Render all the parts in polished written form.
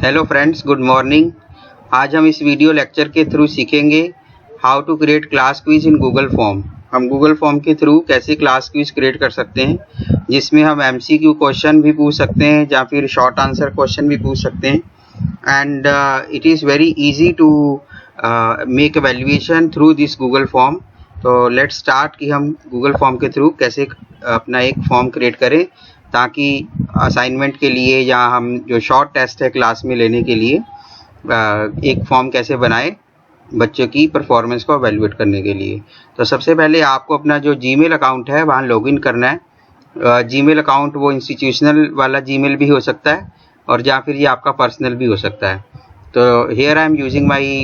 Hello friends, good morning. आज हम इस वीडियो लेक्चर के थ्रू सीखेंगे how to create class quiz in Google form. हम गूगल फॉर्म के थ्रू कैसे क्लास क्विज क्रिएट कर सकते हैं, जिसमें हम एमसीक्यू क्वेश्चन भी पूछ सकते हैं या फिर शॉर्ट आंसर क्वेश्चन भी पूछ सकते हैं। And it is very easy to make evaluation through this Google form. तो लेट्स स्टार्ट कि हम गूगल फॉर्म के थ्रू कैसे अपना एक फॉर्म क्रिएट करें, ताकि असाइनमेंट के लिए या हम जो शॉर्ट टेस्ट है क्लास में लेने के लिए एक फॉर्म कैसे बनाए बच्चों की परफॉर्मेंस को एवेल्युएट करने के लिए। तो सबसे पहले आपको अपना जो जीमेल अकाउंट है वहाँ लॉगिन करना है। जीमेल अकाउंट वो इंस्टीट्यूशनल वाला जीमेल भी हो सकता है और या फिर ये आपका पर्सनल भी हो सकता है। तो here I am using my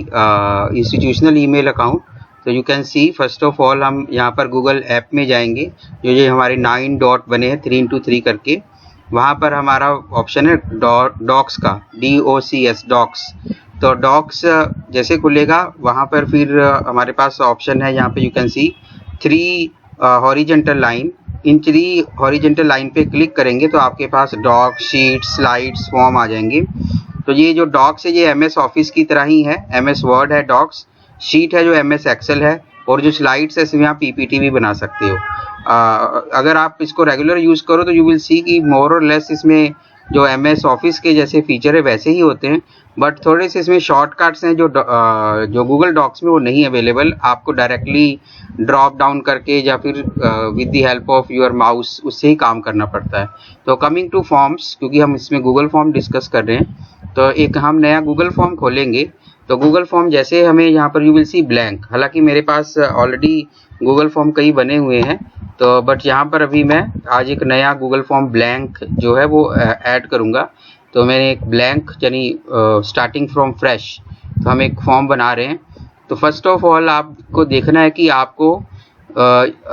institutional email account. तो you can see first of all हम यहाँ पर गूगल ऐप में जाएंगे, जो ये हमारे 9 डॉट बने हैं 3 into 3 करके। वहाँ पर हमारा ऑप्शन है डॉक्स का, DOCS डॉक्स। तो डॉक्स जैसे खुलेगा वहाँ पर फिर हमारे पास ऑप्शन है, यहाँ पे you can C 3 horizontal line. In 3 horizontal line पे क्लिक करेंगे तो आपके पास डॉक, शीट, स्लाइड्स, फॉर्म आ जाएंगे। तो ये जो डॉक्स है ये MS ऑफिस की तरह ही है, MS वर्ड है डॉक्स, शीट है जो MS एक्सेल है, और जो स्लाइड्स है इसमें आप PPT भी बना सकते हो। अगर आप इसको रेगुलर यूज़ करो तो यू विल सी कि मोर और लेस इसमें जो MS ऑफिस के जैसे फीचर है वैसे ही होते हैं, बट थोड़े से इसमें शॉर्टकट्स हैं जो गूगल डॉक्स में वो नहीं अवेलेबल। आपको डायरेक्टली ड्रॉप डाउन करके या फिर with the help of your mouse उससे ही काम करना पड़ता है। तो कमिंग टू फॉर्म्स, क्योंकि हम इसमें गूगल फॉर्म डिस्कस कर रहे हैं, तो एक हम नया गूगल फॉर्म खोलेंगे। तो गूगल फॉर्म जैसे हमें यहाँ पर यू विल सी ब्लैंक, हालांकि मेरे पास ऑलरेडी गूगल फॉर्म कई बने हुए हैं, तो बट यहाँ पर अभी मैं आज एक नया गूगल फॉर्म ब्लैंक जो है वो ऐड करूँगा। तो मैंने एक ब्लैंक यानी स्टार्टिंग फ्रॉम फ्रेश, तो हम एक फॉर्म बना रहे हैं। तो फर्स्ट ऑफ ऑल आपको देखना है कि आपको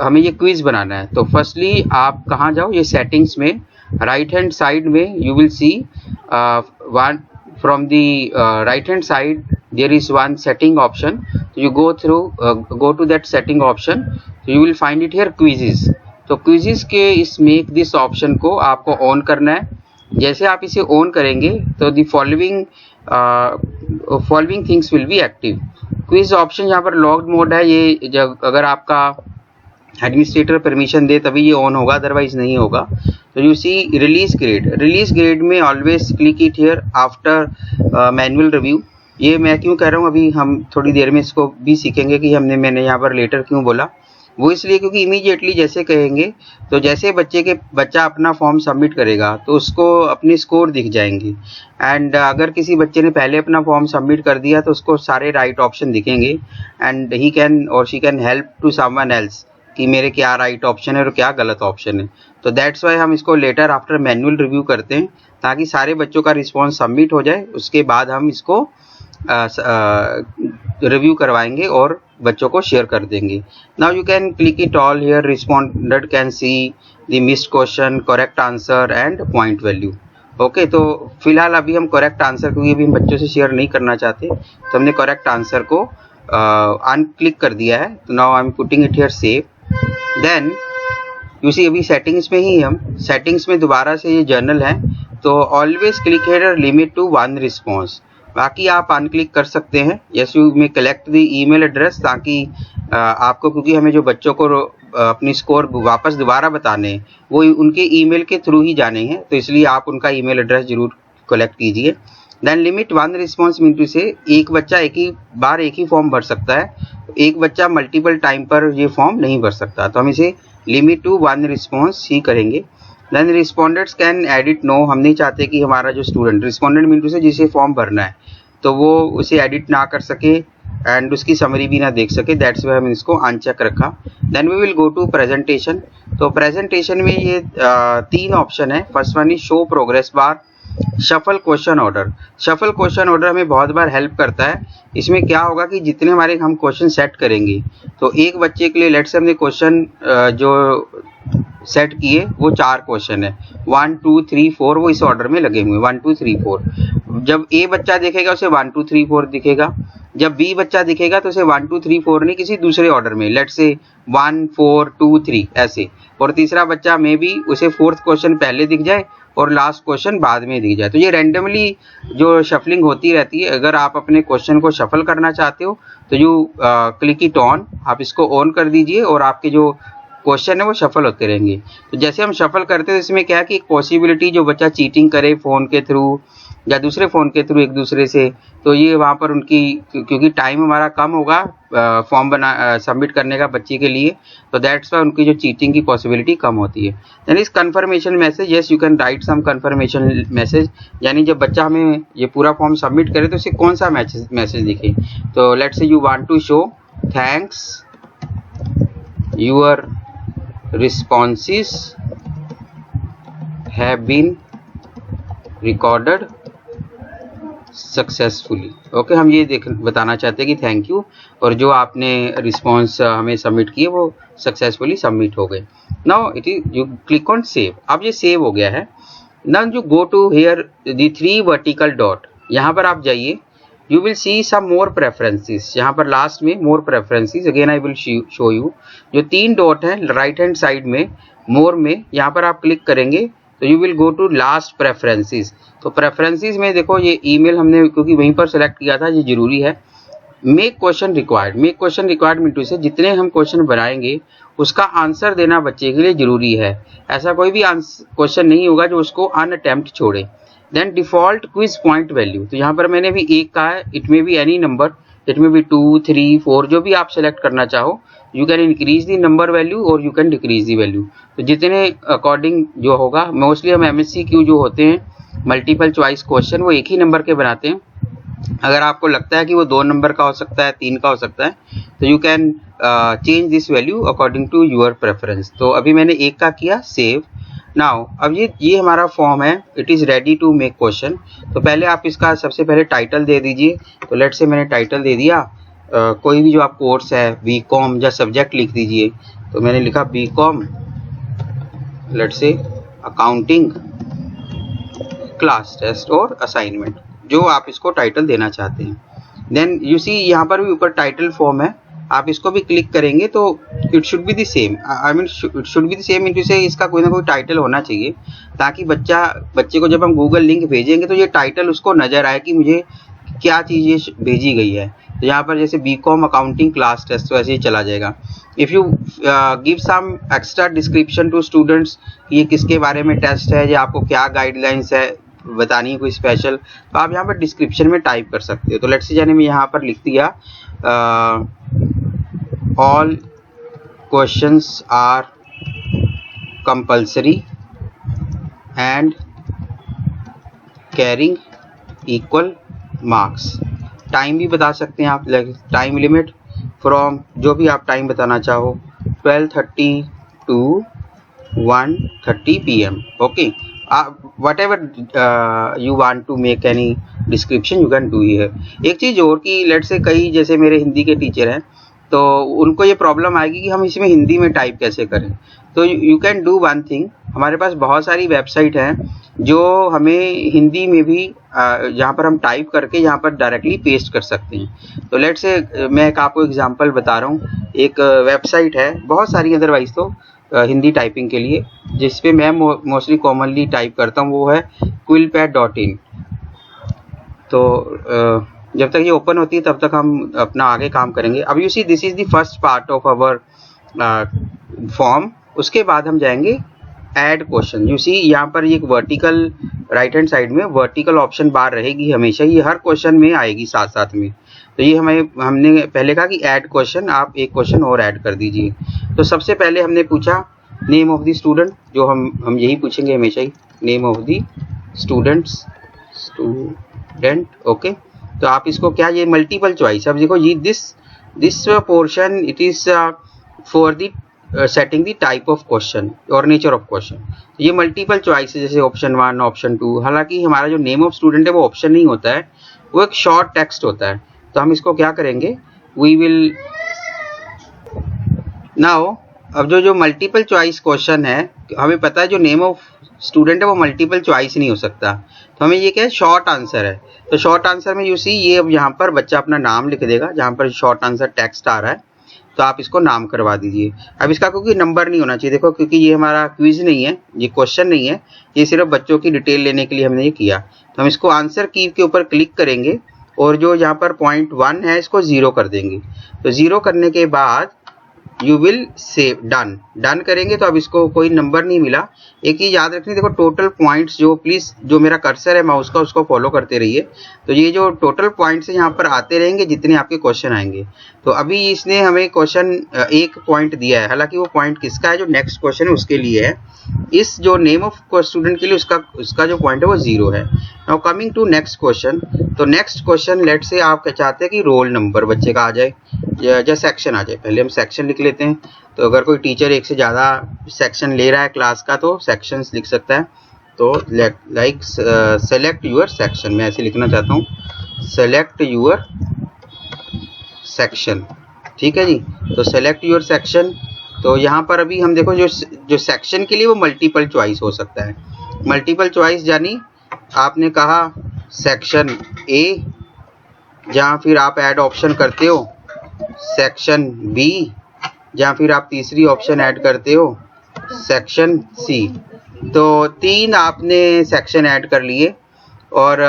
हमें ये क्विज बनाना है। तो फर्स्टली आप कहाँ जाओ, ये सेटिंग्स में राइट हैंड साइड में you will see one from the right hand side there is one setting option. So you go to that setting option, so you will find it here quizzes. तो quizzes के इस make this option को आपको on करना है। जैसे आप इसे ऑन करेंगे तो the following things will be active. Quiz option यहाँ पर लॉग्ड मोड है, ये जब अगर आपका एडमिनिस्ट्रेटर परमिशन दे तभी ये ऑन होगा, अदरवाइज नहीं होगा। तो यू सी रिलीज ग्रेड में always click it here after manual review. ये मैं क्यों कह रहा हूँ, अभी हम थोड़ी देर में इसको भी सीखेंगे कि मैंने यहाँ पर लेटर क्यों बोला। वो इसलिए क्योंकि इमीडिएटली जैसे कहेंगे तो जैसे बच्चा अपना फॉर्म सबमिट करेगा तो उसको अपने स्कोर दिख जाएंगे। एंड अगर किसी बच्चे ने पहले अपना फॉर्म सबमिट कर दिया तो उसको सारे राइट ऑप्शन दिखेंगे, and he can or she can help to someone else कि मेरे क्या राइट ऑप्शन है और क्या गलत ऑप्शन है। तो दैट्स वाई हम इसको लेटर आफ्टर मैनुअल रिव्यू करते हैं, ताकि सारे बच्चों का रिस्पॉन्स सबमिट हो जाए। उसके बाद हम इसको रिव्यू करवाएंगे और बच्चों को शेयर कर देंगे। Now you can click it all here, respondent can see the missed question, correct answer and point value. Okay, तो फिलहाल अभी हम करेक्ट आंसर, क्योंकि अभी हम बच्चों से शेयर नहीं करना चाहते, तो हमने करेक्ट आंसर को अनक्लिक कर दिया है। तो now I am putting it here save. Then you see अभी सेटिंग्स में ही हम सेटिंग्स में दोबारा से ये जर्नल है, तो always click here limit to 1 response. बाकी आप अनक्लिक कर सकते हैं। Yes, you may collect the email address, ताकि आपको, क्योंकि हमें जो बच्चों को अपनी स्कोर वापस दोबारा बताने हैं वो उनके ईमेल के थ्रू ही जाने हैं, तो इसलिए आप उनका ईमेल एड्रेस जरूर कलेक्ट कीजिए। Then limit 1 response mean to say एक बच्चा एक ही बार एक ही फॉर्म भर सकता है, एक बच्चा मल्टीपल टाइम पर ये फॉर्म नहीं भर सकता। तो हम इसे लिमिट टू 1 रिस्पॉन्स ही करेंगे। Then respondents can edit no, हम नहीं चाहते कि हमारा जो स्टूडेंट, रिस्पोंडेंट मीन टू से जिसे फॉर्म भरना है, तो वो उसे एडिट ना कर सके एंड उसकी समरी भी ना देख सके। दैट्स वाई हमने इसको अनचेक रखा। Then we will go to presentation. तो प्रेजेंटेशन में ये 3 ऑप्शन है। First one is show progress bar, shuffle question order. Shuffle question order हमें बहुत बार हेल्प करता है। इसमें क्या होगा कि जितने हमारे हम क्वेश्चन सेट करेंगे, तो एक बच्चे के लिए लेट्स से हमने क्वेश्चन जो सेट किए वो 4 क्वेश्चन है, 1 2 3 4, वो इस ऑर्डर में लगे हुए 1 2 3 4। जब ए बच्चा देखेगा उसे 1 2 3 4 दिखेगा, जब बी बच्चा दिखेगा तो उसे 1 2 3 4 नहीं, किसी दूसरे ऑर्डर में, लेट्स से 1 4 2 3 ऐसे। और तीसरा बच्चा में भी उसे 4th क्वेश्चन पहले दिख जाए और लास्ट क्वेश्चन बाद में दी जाए। तो ये रैंडमली जो शफलिंग होती रहती है। अगर आप अपने क्वेश्चन को शफल करना चाहते हो तो यू क्लिक इट ऑन, आप इसको ऑन कर दीजिए और आपके जो क्वेश्चन है वो शफल होते रहेंगे। तो जैसे हम शफल करते हैं इसमें क्या है कि एक पॉसिबिलिटी जो बच्चा चीटिंग करे फ़ोन के थ्रू या दूसरे फ़ोन के थ्रू एक दूसरे से, तो ये वहाँ पर उनकी, क्योंकि टाइम हमारा कम होगा फॉर्म सबमिट करने का बच्चे के लिए, तो दैट्स वाई उनकी जो चीटिंग की पॉसिबिलिटी कम होती है। यानी इस confirmation message, yes you can write some confirmation message, यानी जब बच्चा हमें ये पूरा फॉर्म सबमिट करे तो उसे कौन सा मैसेज दिखे। तो let's say you want to show thanks your responses have been recorded successfully। Okay, हम ये बताना चाहते हैं कि थैंक यू, और जो आपने रिस्पॉन्स हमें सबमिट किए वो सक्सेसफुली सबमिट हो गए। Now it is you click on save. अब ये सेव हो गया है। Now you go to here the 3 vertical dot, यहाँ पर आप जाइए। You will see some more preferences, यहाँ पर लास्ट में more preferences, again I will show you। जो 3 डॉट हैं राइट हैंड साइड में मोर में, यहाँ पर आप क्लिक करेंगे तो you will go to last preferences। तो preferences में देखो ये ईमेल हमने क्योंकि वहीं पर सेलेक्ट किया था, ये जरूरी है। Make question required, make question required mean to say जितने हम क्वेश्चन बनाएंगे उसका आंसर देना बच्चे के लिए जरूरी है। ऐसा कोई भी क्वेश्चन नहीं होगा जो उसको अनअटेम्प्ट छोड़े। Then default quiz point value, तो यहाँ पर मैंने भी 1 कहा है। It may be any number, it may be 2, 3, 4 जो भी आप सेलेक्ट करना चाहो। You can increase the number value और you can decrease the value. तो जितने अकॉर्डिंग जो होगा, मोस्टली हम MSCQ जो होते हैं मल्टीपल चॉइस क्वेश्चन वो एक ही नंबर के बनाते हैं। अगर आपको लगता है कि वो 2 नंबर का हो सकता है, 3 का हो सकता है, तो you can change this value according to your preference. तो अभी मैंने 1 का किया, सेव। नाउ अब ये हमारा फॉर्म है, it is ready to make question. तो पहले आप इसका सबसे पहले टाइटल दे दीजिए। तो लेट से मैंने टाइटल दे दिया, कोई भी जो आप कोर्स है BCom या सब्जेक्ट लिख दीजिए। तो मैंने लिखा BCom लेट से अकाउंटिंग क्लास टेस्ट और असाइनमेंट, जो आप इसको टाइटल देना चाहते हैं। देन यू सी यहाँ पर भी ऊपर टाइटल फॉर्म है, आप इसको भी क्लिक करेंगे तो it should be the same. I mean it should be the same into से इसका कोई ना कोई टाइटल होना चाहिए, ताकि बच्चे को जब हम गूगल लिंक भेजेंगे तो ये टाइटल उसको नजर आए कि मुझे क्या चीज़ ये भेजी गई है। तो यहाँ पर जैसे BCom अकाउंटिंग क्लास टेस्ट, तो ऐसे ही चला जाएगा। If you give some extra description to students, ये किसके बारे में टेस्ट है या आपको क्या गाइडलाइंस है बतानी है कोई स्पेशल, तो आप यहाँ पर डिस्क्रिप्शन में टाइप कर सकते हो। तो लेट्स से जाने में यहाँ पर लिख दिया all questions are compulsory and carrying equal marks। Time भी बता सकते हैं आप, टाइम लिमिट फ्रॉम जो भी आप टाइम बताना चाहो 12:30 to 1:30 PM। Okay, whatever you want to make any description you can do here। एक चीज़ और कि लेट से कई जैसे मेरे हिंदी के टीचर हैं तो उनको ये प्रॉब्लम आएगी कि हम इसमें हिंदी में टाइप कैसे करें। तो you can do one thing, हमारे पास बहुत सारी वेबसाइट हैं जो हमें हिंदी में भी यहाँ पर हम टाइप करके यहाँ पर डायरेक्टली पेस्ट कर सकते हैं। तो लेट से मैं एक आपको एग्जांपल बता रहा हूँ। एक वेबसाइट है, बहुत सारी अदरवाइज तो हिंदी टाइपिंग के लिए, जिस पे मैं मोस्टली कॉमनली टाइप करता हूँ, वो है quillpad.in। तो जब तक ये ओपन होती है तब तक हम अपना आगे काम करेंगे। अब you see this is the first part of our form. उसके बाद हम जाएंगे ऐड क्वेश्चन। यू सी यहाँ पर एक वर्टिकल राइट हैंड साइड में वर्टिकल ऑप्शन बार रहेगी हमेशा, ये हर क्वेश्चन में आएगी साथ साथ में। तो ये हमने पहले कहा कि ऐड क्वेश्चन, आप एक क्वेश्चन और ऐड कर दीजिए। तो सबसे पहले हमने पूछा नेम ऑफ द स्टूडेंट, जो हम यही पूछेंगे हमेशा ही, name of the student. Okay, तो आप इसको क्या, ये मल्टीपल चॉइस। अब देखो ये this portion it is for the setting the type of question और नेचर ऑफ क्वेश्चन। ये मल्टीपल चॉइस है, जैसे ऑप्शन 1, ऑप्शन 2। हालांकि हमारा जो नेम ऑफ स्टूडेंट है वो ऑप्शन नहीं होता है, वो एक शॉर्ट टेक्स्ट होता है। तो हम इसको क्या करेंगे, वी विल नाउ, अब जो मल्टीपल चॉइस क्वेश्चन है, हमें पता है जो नेम ऑफ स्टूडेंट है वो मल्टीपल चॉइस नहीं हो सकता, तो हमें ये क्या है, शॉर्ट आंसर है। तो शॉर्ट आंसर में यू सी ये अब यहाँ पर बच्चा अपना नाम लिख देगा, जहाँ पर शॉर्ट आंसर टेक्स्ट आ रहा है। तो आप इसको नाम करवा दीजिए। अब इसका क्योंकि नंबर नहीं होना चाहिए, देखो क्योंकि ये हमारा क्विज नहीं है, ये क्वेश्चन नहीं है, ये सिर्फ बच्चों की डिटेल लेने के लिए हमने ये किया। तो हम इसको आंसर की के ऊपर क्लिक करेंगे और जो यहाँ पर पॉइंट 1 है इसको 0 कर देंगे। तो 0 करने के बाद यू विल सेव, डन करेंगे। तो अब इसको कोई नंबर नहीं मिला। एक चीज याद रखनी, देखो टोटल पॉइंट्स जो, प्लीज जो मेरा कर्सर है माउस का उसको फॉलो करते रहिए। तो ये जो टोटल पॉइंट्स यहाँ पर आते रहेंगे जितने आपके क्वेश्चन आएंगे। तो अभी इसने हमें क्वेश्चन 1 पॉइंट दिया है, हालांकि वो पॉइंट किसका है, जो नेक्स्ट क्वेश्चन है उसके लिए है। इस जो नेम ऑफ स्टूडेंट के लिए उसका जो पॉइंट है वो 0 है। Now coming to next question. तो नेक्स्ट क्वेश्चन लेट से आप क्या चाहते हैं कि रोल नंबर बच्चे का आ जाए या सेक्शन आ जाए। पहले हम सेक्शन लिख लेते हैं। तो अगर कोई टीचर एक से ज़्यादा सेक्शन ले रहा है क्लास का तो सेक्शंस लिख सकता है। तो लाइक सेलेक्ट यूर सेक्शन, मैं ऐसे लिखना चाहता हूँ, सेलेक्ट यूर सेक्शन। ठीक है जी। तो सेलेक्ट यूर सेक्शन। तो यहाँ पर अभी हम देखो जो सेक्शन के लिए वो मल्टीपल चॉइस हो सकता है। मल्टीपल चॉइस यानी आपने कहा सेक्शन ए, जहाँ फिर आप ऐड ऑप्शन करते हो सेक्शन बी, जहाँ फिर आप तीसरी ऑप्शन ऐड करते हो सेक्शन सी। तो 3 आपने सेक्शन ऐड कर लिए। और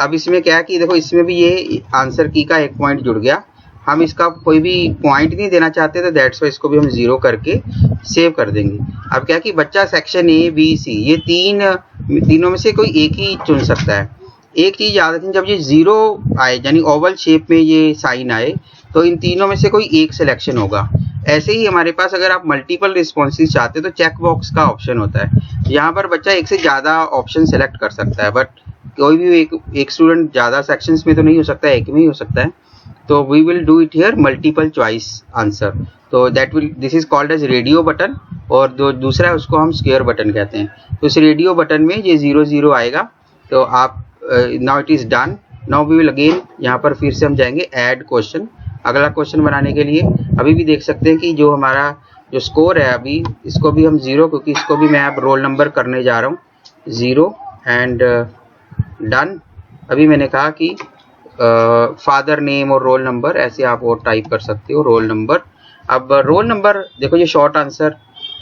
अब इसमें क्या है कि देखो इसमें भी ये आंसर की का 1 पॉइंट जुड़ गया। हम इसका कोई भी पॉइंट नहीं देना चाहते तो दैट्स वाई इसको भी हम 0 करके सेव कर देंगे। अब क्या है कि बच्चा सेक्शन ए बी सी ये तीनों में से कोई एक ही चुन सकता है। एक चीज याद रखें, जब ये 0 आए यानी ओवल शेप में ये साइन आए तो इन तीनों में से कोई एक सिलेक्शन होगा। ऐसे ही हमारे पास अगर आप मल्टीपल रिस्पॉन्सेज चाहते हैं तो चेक बॉक्स का ऑप्शन होता है। यहाँ पर बच्चा एक से ज़्यादा ऑप्शन सेलेक्ट कर सकता है, बट कोई भी एक स्टूडेंट ज़्यादा सेक्शंस में तो नहीं हो सकता है, एक में ही हो सकता है। तो we will do it here multiple choice answer. तो this is called as radio button, और जो दूसरा है उसको हम स्क्वायर बटन कहते हैं। तो इस रेडियो बटन में ये 0 आएगा। तो आप now it is done. Now we will again, यहाँ पर फिर से हम जाएंगे ऐड क्वेश्चन, अगला क्वेश्चन बनाने के लिए। अभी भी देख सकते हैं कि जो हमारा जो स्कोर है अभी इसको भी हम 0, क्योंकि इसको भी मैं अब रोल नंबर करने जा रहा हूँ 0 एंड डन। अभी मैंने कहा कि फादर नेम और रोल नंबर ऐसे आप और टाइप कर सकते हो, रोल नंबर। अब रोल नंबर देखो ये शॉर्ट आंसर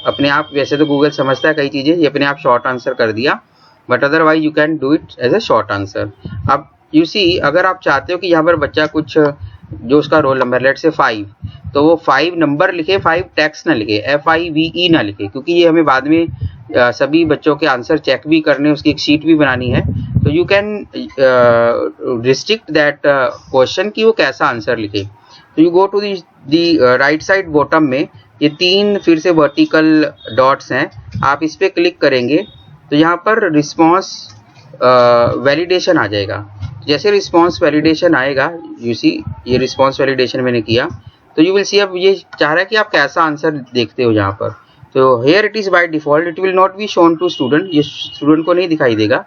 अपने आप, वैसे तो गूगल समझता है कई चीज़ें, ये अपने आप शॉर्ट आंसर कर दिया, but otherwise you can do it as a short answer. अब यू सी, अगर आप चाहते हो कि यहाँ पर बच्चा कुछ जो उसका रोल नंबर लेट से 5, तो वो 5 नंबर लिखे, 5 टेक्स्ट ना लिखे, FIVE ना लिखे, क्योंकि ये हमें बाद में सभी बच्चों के आंसर चेक भी करने, उसकी एक शीट भी बनानी है। तो you can restrict that question कि वो कैसा आंसर लिखे। तो you go to the right side bottom में ये 3 फिर से वर्टिकल डॉट्स हैं, आप इस पर क्लिक करेंगे तो यहाँ पर रिस्पॉन्स वैलिडेशन आ जाएगा। जैसे रिस्पॉन्स वैलिडेशन आएगा, यू सी ये रिस्पॉन्स वैलिडेशन मैंने किया, तो यू विल सी अब ये चाह रहा है कि आप कैसा आंसर देखते हो यहाँ पर। तो here it is by default it will not be shown to student, ये स्टूडेंट को नहीं दिखाई देगा।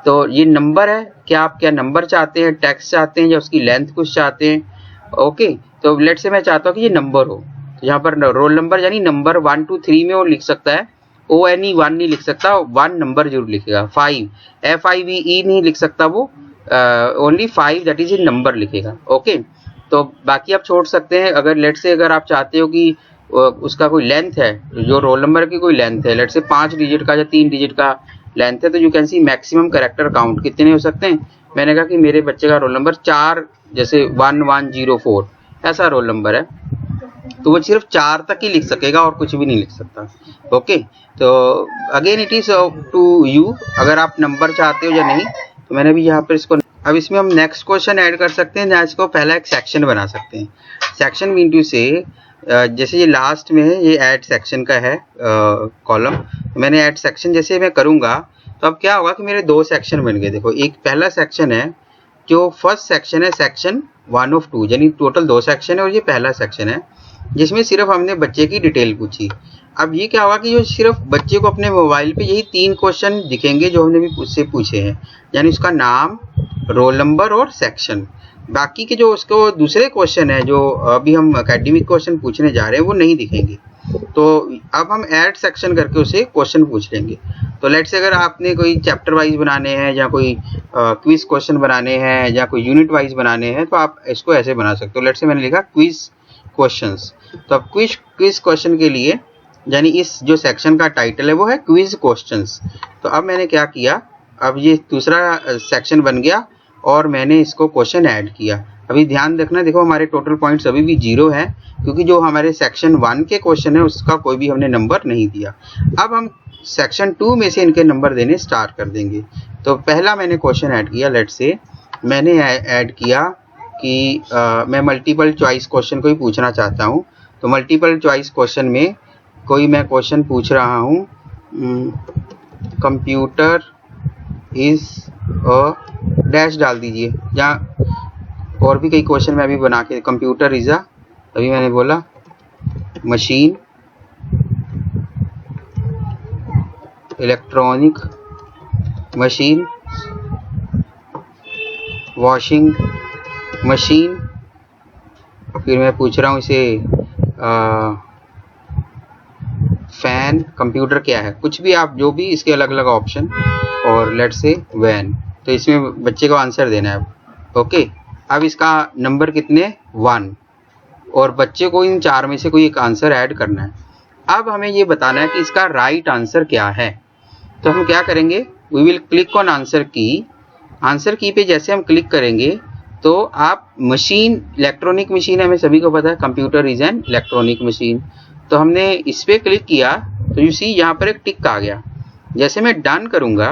तो ये नंबर है, क्या आप क्या नंबर चाहते हैं, टेक्स्ट चाहते हैं या उसकी लेंथ कुछ चाहते हैं। ओके, तो लेट से मैं चाहता हूँ कि ये नंबर हो, तो यहाँ पर रोल नंबर यानी नंबर 1 2 3 में वो लिख सकता है, ONE 1 नहीं लिख सकता, 1 नंबर जरूर लिखेगा। 5 FIVE नहीं लिख सकता वो, only 5 that is in number लिखेगा। ओके, तो बाकी आप छोड़ सकते हैं। अगर लेट से अगर आप चाहते हो कि उसका कोई लेंथ है, जो रोल नंबर की कोई लेंथ है, लेट से 5 डिजिट का या 3 डिजिट का लेंथ है, तो you can C maximum character count कितने हो सकते हैं। मैंने कहा कि मेरे बच्चे का रोल नंबर 4, जैसे 1104 ऐसा रोल नंबर है, तो वो सिर्फ 4 तक ही लिख सकेगा और कुछ भी नहीं लिख सकता। ओके, तो again it is to you, अगर आप नंबर चाहते हो या नहीं। तो मैंने भी यहाँ पर इसको, अब इसमें हम नेक्स्ट क्वेश्चन ऐड कर सकते हैं, जहाँ इसको पहला एक सेक्शन बना सकते हैं। सेक्शन मीन टू से जैसे ये लास्ट में है, ये ऐड सेक्शन का है कॉलम, तो मैंने ऐड सेक्शन जैसे मैं करूँगा तो अब क्या होगा कि मेरे 2 सेक्शन बन गए। देखो एक पहला सेक्शन है, जो फर्स्ट सेक्शन है सेक्शन 1 of 2, यानी टोटल 2 सेक्शन है और ये पहला सेक्शन है जिसमें सिर्फ हमने बच्चे की डिटेल पूछी। अब ये क्या होगा कि जो सिर्फ बच्चे को अपने मोबाइल पे यही 3 क्वेश्चन दिखेंगे जो हमने भी उससे पूछे हैं, यानी उसका नाम, रोल नंबर और सेक्शन। बाकी के जो उसको दूसरे क्वेश्चन है जो अभी हम एकेडमिक क्वेश्चन पूछने जा रहे हैं वो नहीं दिखेंगे। तो अब हम ऐड सेक्शन करके उसे क्वेश्चन पूछ लेंगे। तो लेट से अगर आपने कोई चैप्टर वाइज बनाने हैं या कोई क्विज क्वेश्चन बनाने हैं या कोई यूनिट वाइज बनाने हैं तो आप इसको ऐसे बना सकते हो। लेट से मैंने लिखा क्विज क्वेश्चंस। तो अब क्विज क्वेश्चन के लिए, यानी इस जो सेक्शन का टाइटल है वो है क्विज क्वेश्चंस। तो अब मैंने क्या किया, अब ये दूसरा सेक्शन बन गया और मैंने इसको क्वेश्चन ऐड किया। अभी ध्यान रखना, देखो हमारे टोटल पॉइंट्स अभी भी 0 है, क्योंकि जो हमारे सेक्शन 1 के क्वेश्चन है उसका कोई भी हमने नंबर नहीं दिया। अब हम सेक्शन 2 में से इनके नंबर देने स्टार्ट कर देंगे। तो पहला मैंने क्वेश्चन ऐड किया, लेट्स से मैंने ऐड किया कि मैं मल्टीपल चॉइस क्वेश्चन कोई पूछना चाहता हूँ। तो मल्टीपल चॉइस क्वेश्चन में कोई मैं क्वेश्चन पूछ रहा हूँ, कंप्यूटर इज अ डैश डाल दीजिए, या और भी कई क्वेश्चन मैं अभी बना के, कंप्यूटर इज अ, अभी मैंने बोला machine, electronic machine, washing machine, फिर मैं पूछ रहा हूँ इसे फैन, कंप्यूटर क्या है, कुछ भी आप जो भी इसके अलग अलग ऑप्शन, और लेट्स से वैन। तो इसमें बच्चे को आंसर देना है। ओके, अब इसका नंबर कितने 1, और बच्चे को इन 4 में से कोई एक आंसर ऐड करना है। अब हमें ये बताना है कि इसका राइट आंसर क्या है। तो हम क्या करेंगे, we will click on answer key. Answer key पे जैसे हम क्लिक करेंगे तो आप मशीन, इलेक्ट्रॉनिक मशीन हमें सभी को पता है, computer is an electronic machine. तो हमने इस पे क्लिक किया तो यू सी यहाँ पर एक टिक आ गया। जैसे मैं डन करूँगा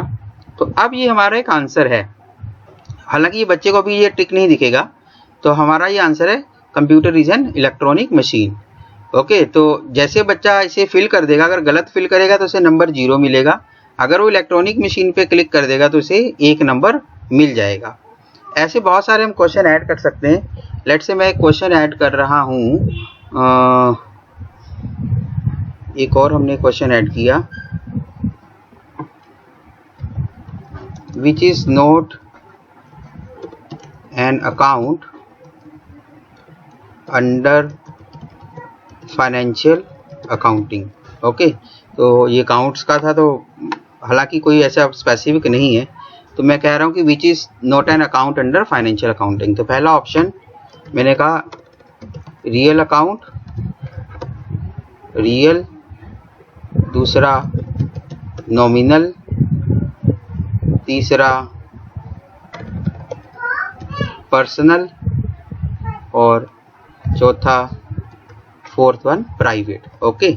तो अब ये हमारा एक आंसर है। हालांकि ये बच्चे को भी ये टिक नहीं दिखेगा, तो हमारा ये आंसर है computer is an electronic machine. Okay, तो जैसे बच्चा इसे फिल कर देगा, अगर गलत फिल करेगा तो उसे नंबर 0 मिलेगा, अगर वो इलेक्ट्रॉनिक मशीन पे क्लिक कर देगा तो उसे 1 नंबर मिल जाएगा। ऐसे बहुत सारे हम क्वेश्चन ऐड कर सकते हैं। लेट्स से मैं एक क्वेश्चन ऐड कर रहा हूँ, एक और हमने क्वेश्चन ऐड किया, विच is not an account under financial accounting. Okay, तो ये अकाउंट्स का था, तो हालांकि कोई ऐसा स्पेसिफिक नहीं है, तो मैं कह रहा हूँ कि विच is not an account under financial accounting. तो पहला ऑप्शन मैंने कहा रियल अकाउंट, रियल, दूसरा नॉमिनल, तीसरा पर्सनल, और चौथा फोर्थ वन प्राइवेट। ओके,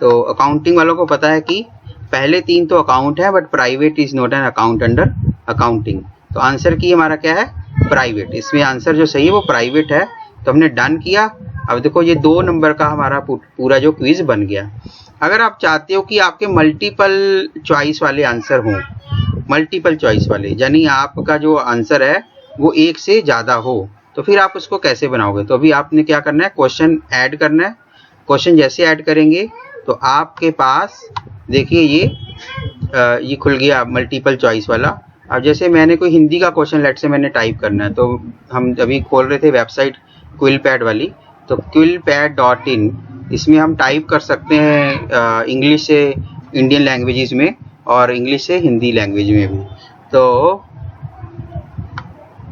तो अकाउंटिंग वालों को पता है कि पहले 3 तो अकाउंट है, but private is not an account under accounting. तो आंसर की हमारा क्या है, प्राइवेट। इसमें आंसर जो सही है वो प्राइवेट है। तो हमने डन किया। अब देखो ये 2 नंबर का हमारा पूरा जो क्विज बन गया। अगर आप चाहते हो कि आपके मल्टीपल चॉइस वाले आंसर हों, मल्टीपल चॉइस वाले, यानी आपका जो आंसर है वो 1 से ज़्यादा हो, तो फिर आप उसको कैसे बनाओगे। तो अभी आपने क्या करना है, क्वेश्चन ऐड करना है। क्वेश्चन जैसे ऐड करेंगे तो आपके पास देखिए ये खुल गया मल्टीपल चॉइस वाला। अब जैसे मैंने कोई हिंदी का क्वेश्चन लेट से मैंने टाइप करना है, तो हम अभी खोल रहे थे वेबसाइट क्विलपैड वाली, तो quillpad.in, इसमें हम टाइप कर सकते हैं इंग्लिश से इंडियन लैंग्वेजेस में और इंग्लिश से हिंदी लैंग्वेज में भी। तो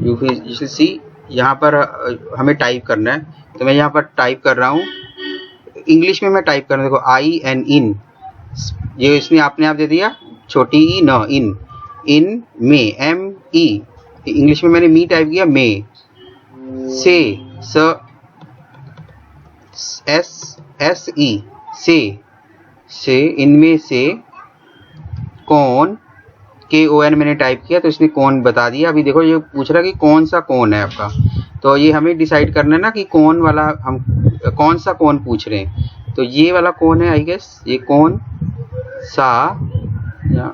यू विल सी यहाँ पर हमें टाइप करना है। तो मैं यहाँ पर टाइप कर रहा हूँ, इंग्लिश में मैं टाइप कर रहा हूँ, देखो आई एन इन, ये इसने अपने आप दे दिया छोटी ई न, इन में, एम ई, इंग्लिश में मैंने मी टाइप किया, में, से, स, एस एस ई, से, इनमें से, कौन, के ओ एन मैंने टाइप किया, तो इसने कौन बता दिया। अभी देखो ये पूछ रहा है कि कौन सा कौन है आपका, तो ये हमें डिसाइड करना है ना कि कौन वाला, हम कौन सा कौन पूछ रहे हैं। तो ये वाला कौन है, आई गेस ये कौन सा, या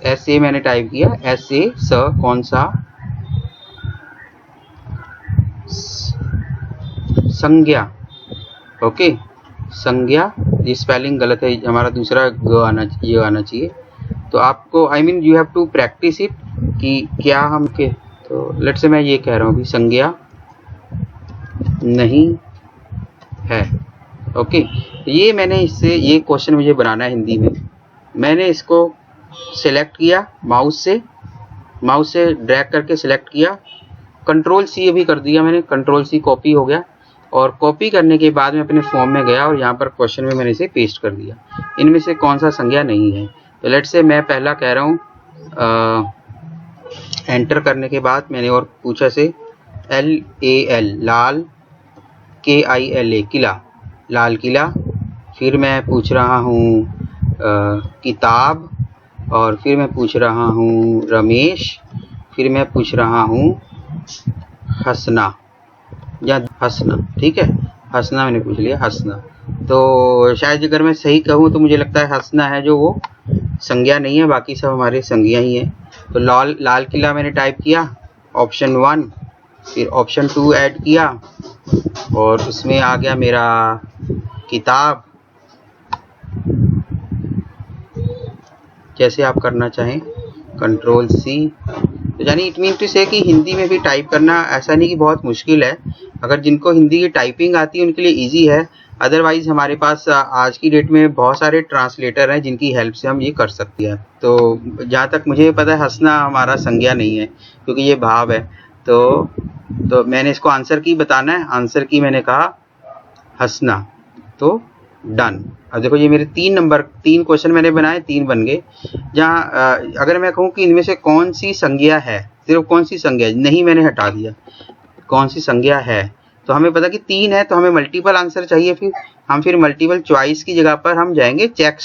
एस ए मैंने टाइप किया, एस ए स, कौन सा, संज्ञा। ओके, संज्ञा, ये स्पेलिंग गलत है, हमारा दूसरा ग आना, ये आना चाहिए। तो आपको I mean you have to practice it कि क्या हम के, तो लेट्स से मैं ये कह रहा हूँ कि संज्ञा नहीं है। ओके, ये मैंने इससे, ये क्वेश्चन मुझे बनाना है हिंदी में। मैंने इसको सिलेक्ट किया माउस से ड्रैग करके सिलेक्ट किया, कंट्रोल सी अभी कर दिया मैंने, कंट्रोल सी कॉपी हो गया, और कॉपी करने के बाद मैं अपने फॉर्म में गया और यहाँ पर क्वेश्चन में मैंने इसे पेस्ट कर दिया। इनमें से कौन सा संज्ञा नहीं है, तो लेट्स से मैं पहला कह रहा हूँ, एंटर करने के बाद मैंने और पूछा से LAL लाल, KILA किला, लाल किला। फिर मैं पूछ रहा हूँ किताब, और फिर मैं पूछ रहा हूँ रमेश, फिर मैं पूछ रहा हूँ हंसना या हंसना, ठीक है, हंसना मैंने पूछ लिया, हंसना। तो शायद अगर मैं सही कहूँ तो मुझे लगता है हंसना है जो वो संज्ञा नहीं है, बाकी सब हमारे संज्ञा ही है। तो लाल किला मैंने टाइप किया ऑप्शन 1, फिर ऑप्शन 2 ऐड किया और उसमें आ गया मेरा किताब। जैसे आप करना चाहें, कंट्रोल सी। तो यानी इट मीन टू से कि हिंदी में भी टाइप करना ऐसा नहीं कि बहुत मुश्किल है। अगर जिनको हिंदी की टाइपिंग आती है उनके लिए इजी है, अदरवाइज हमारे पास आज की डेट में बहुत सारे ट्रांसलेटर हैं जिनकी हेल्प से हम ये कर सकते हैं। तो जहाँ तक मुझे पता है हंसना हमारा संज्ञा नहीं है क्योंकि ये भाव है। तो मैंने इसको आंसर की बताना है, आंसर की मैंने कहा हंसना, तो डन। अब देखो ये मेरे 3 क्वेश्चन मैंने बनाए, 3 बन गए। जहाँ अगर मैं कहूँ कि इनमें से कौन सी संज्ञा है, सिर्फ कौन सी संज्ञा नहीं मैंने हटा दिया, कौन सी संज्ञा है, तो हमें पता कि 3 है, तो हमें मल्टीपल आंसर चाहिए। फिर मल्टीपल चॉइस की जगह पर हम जाएंगे चेक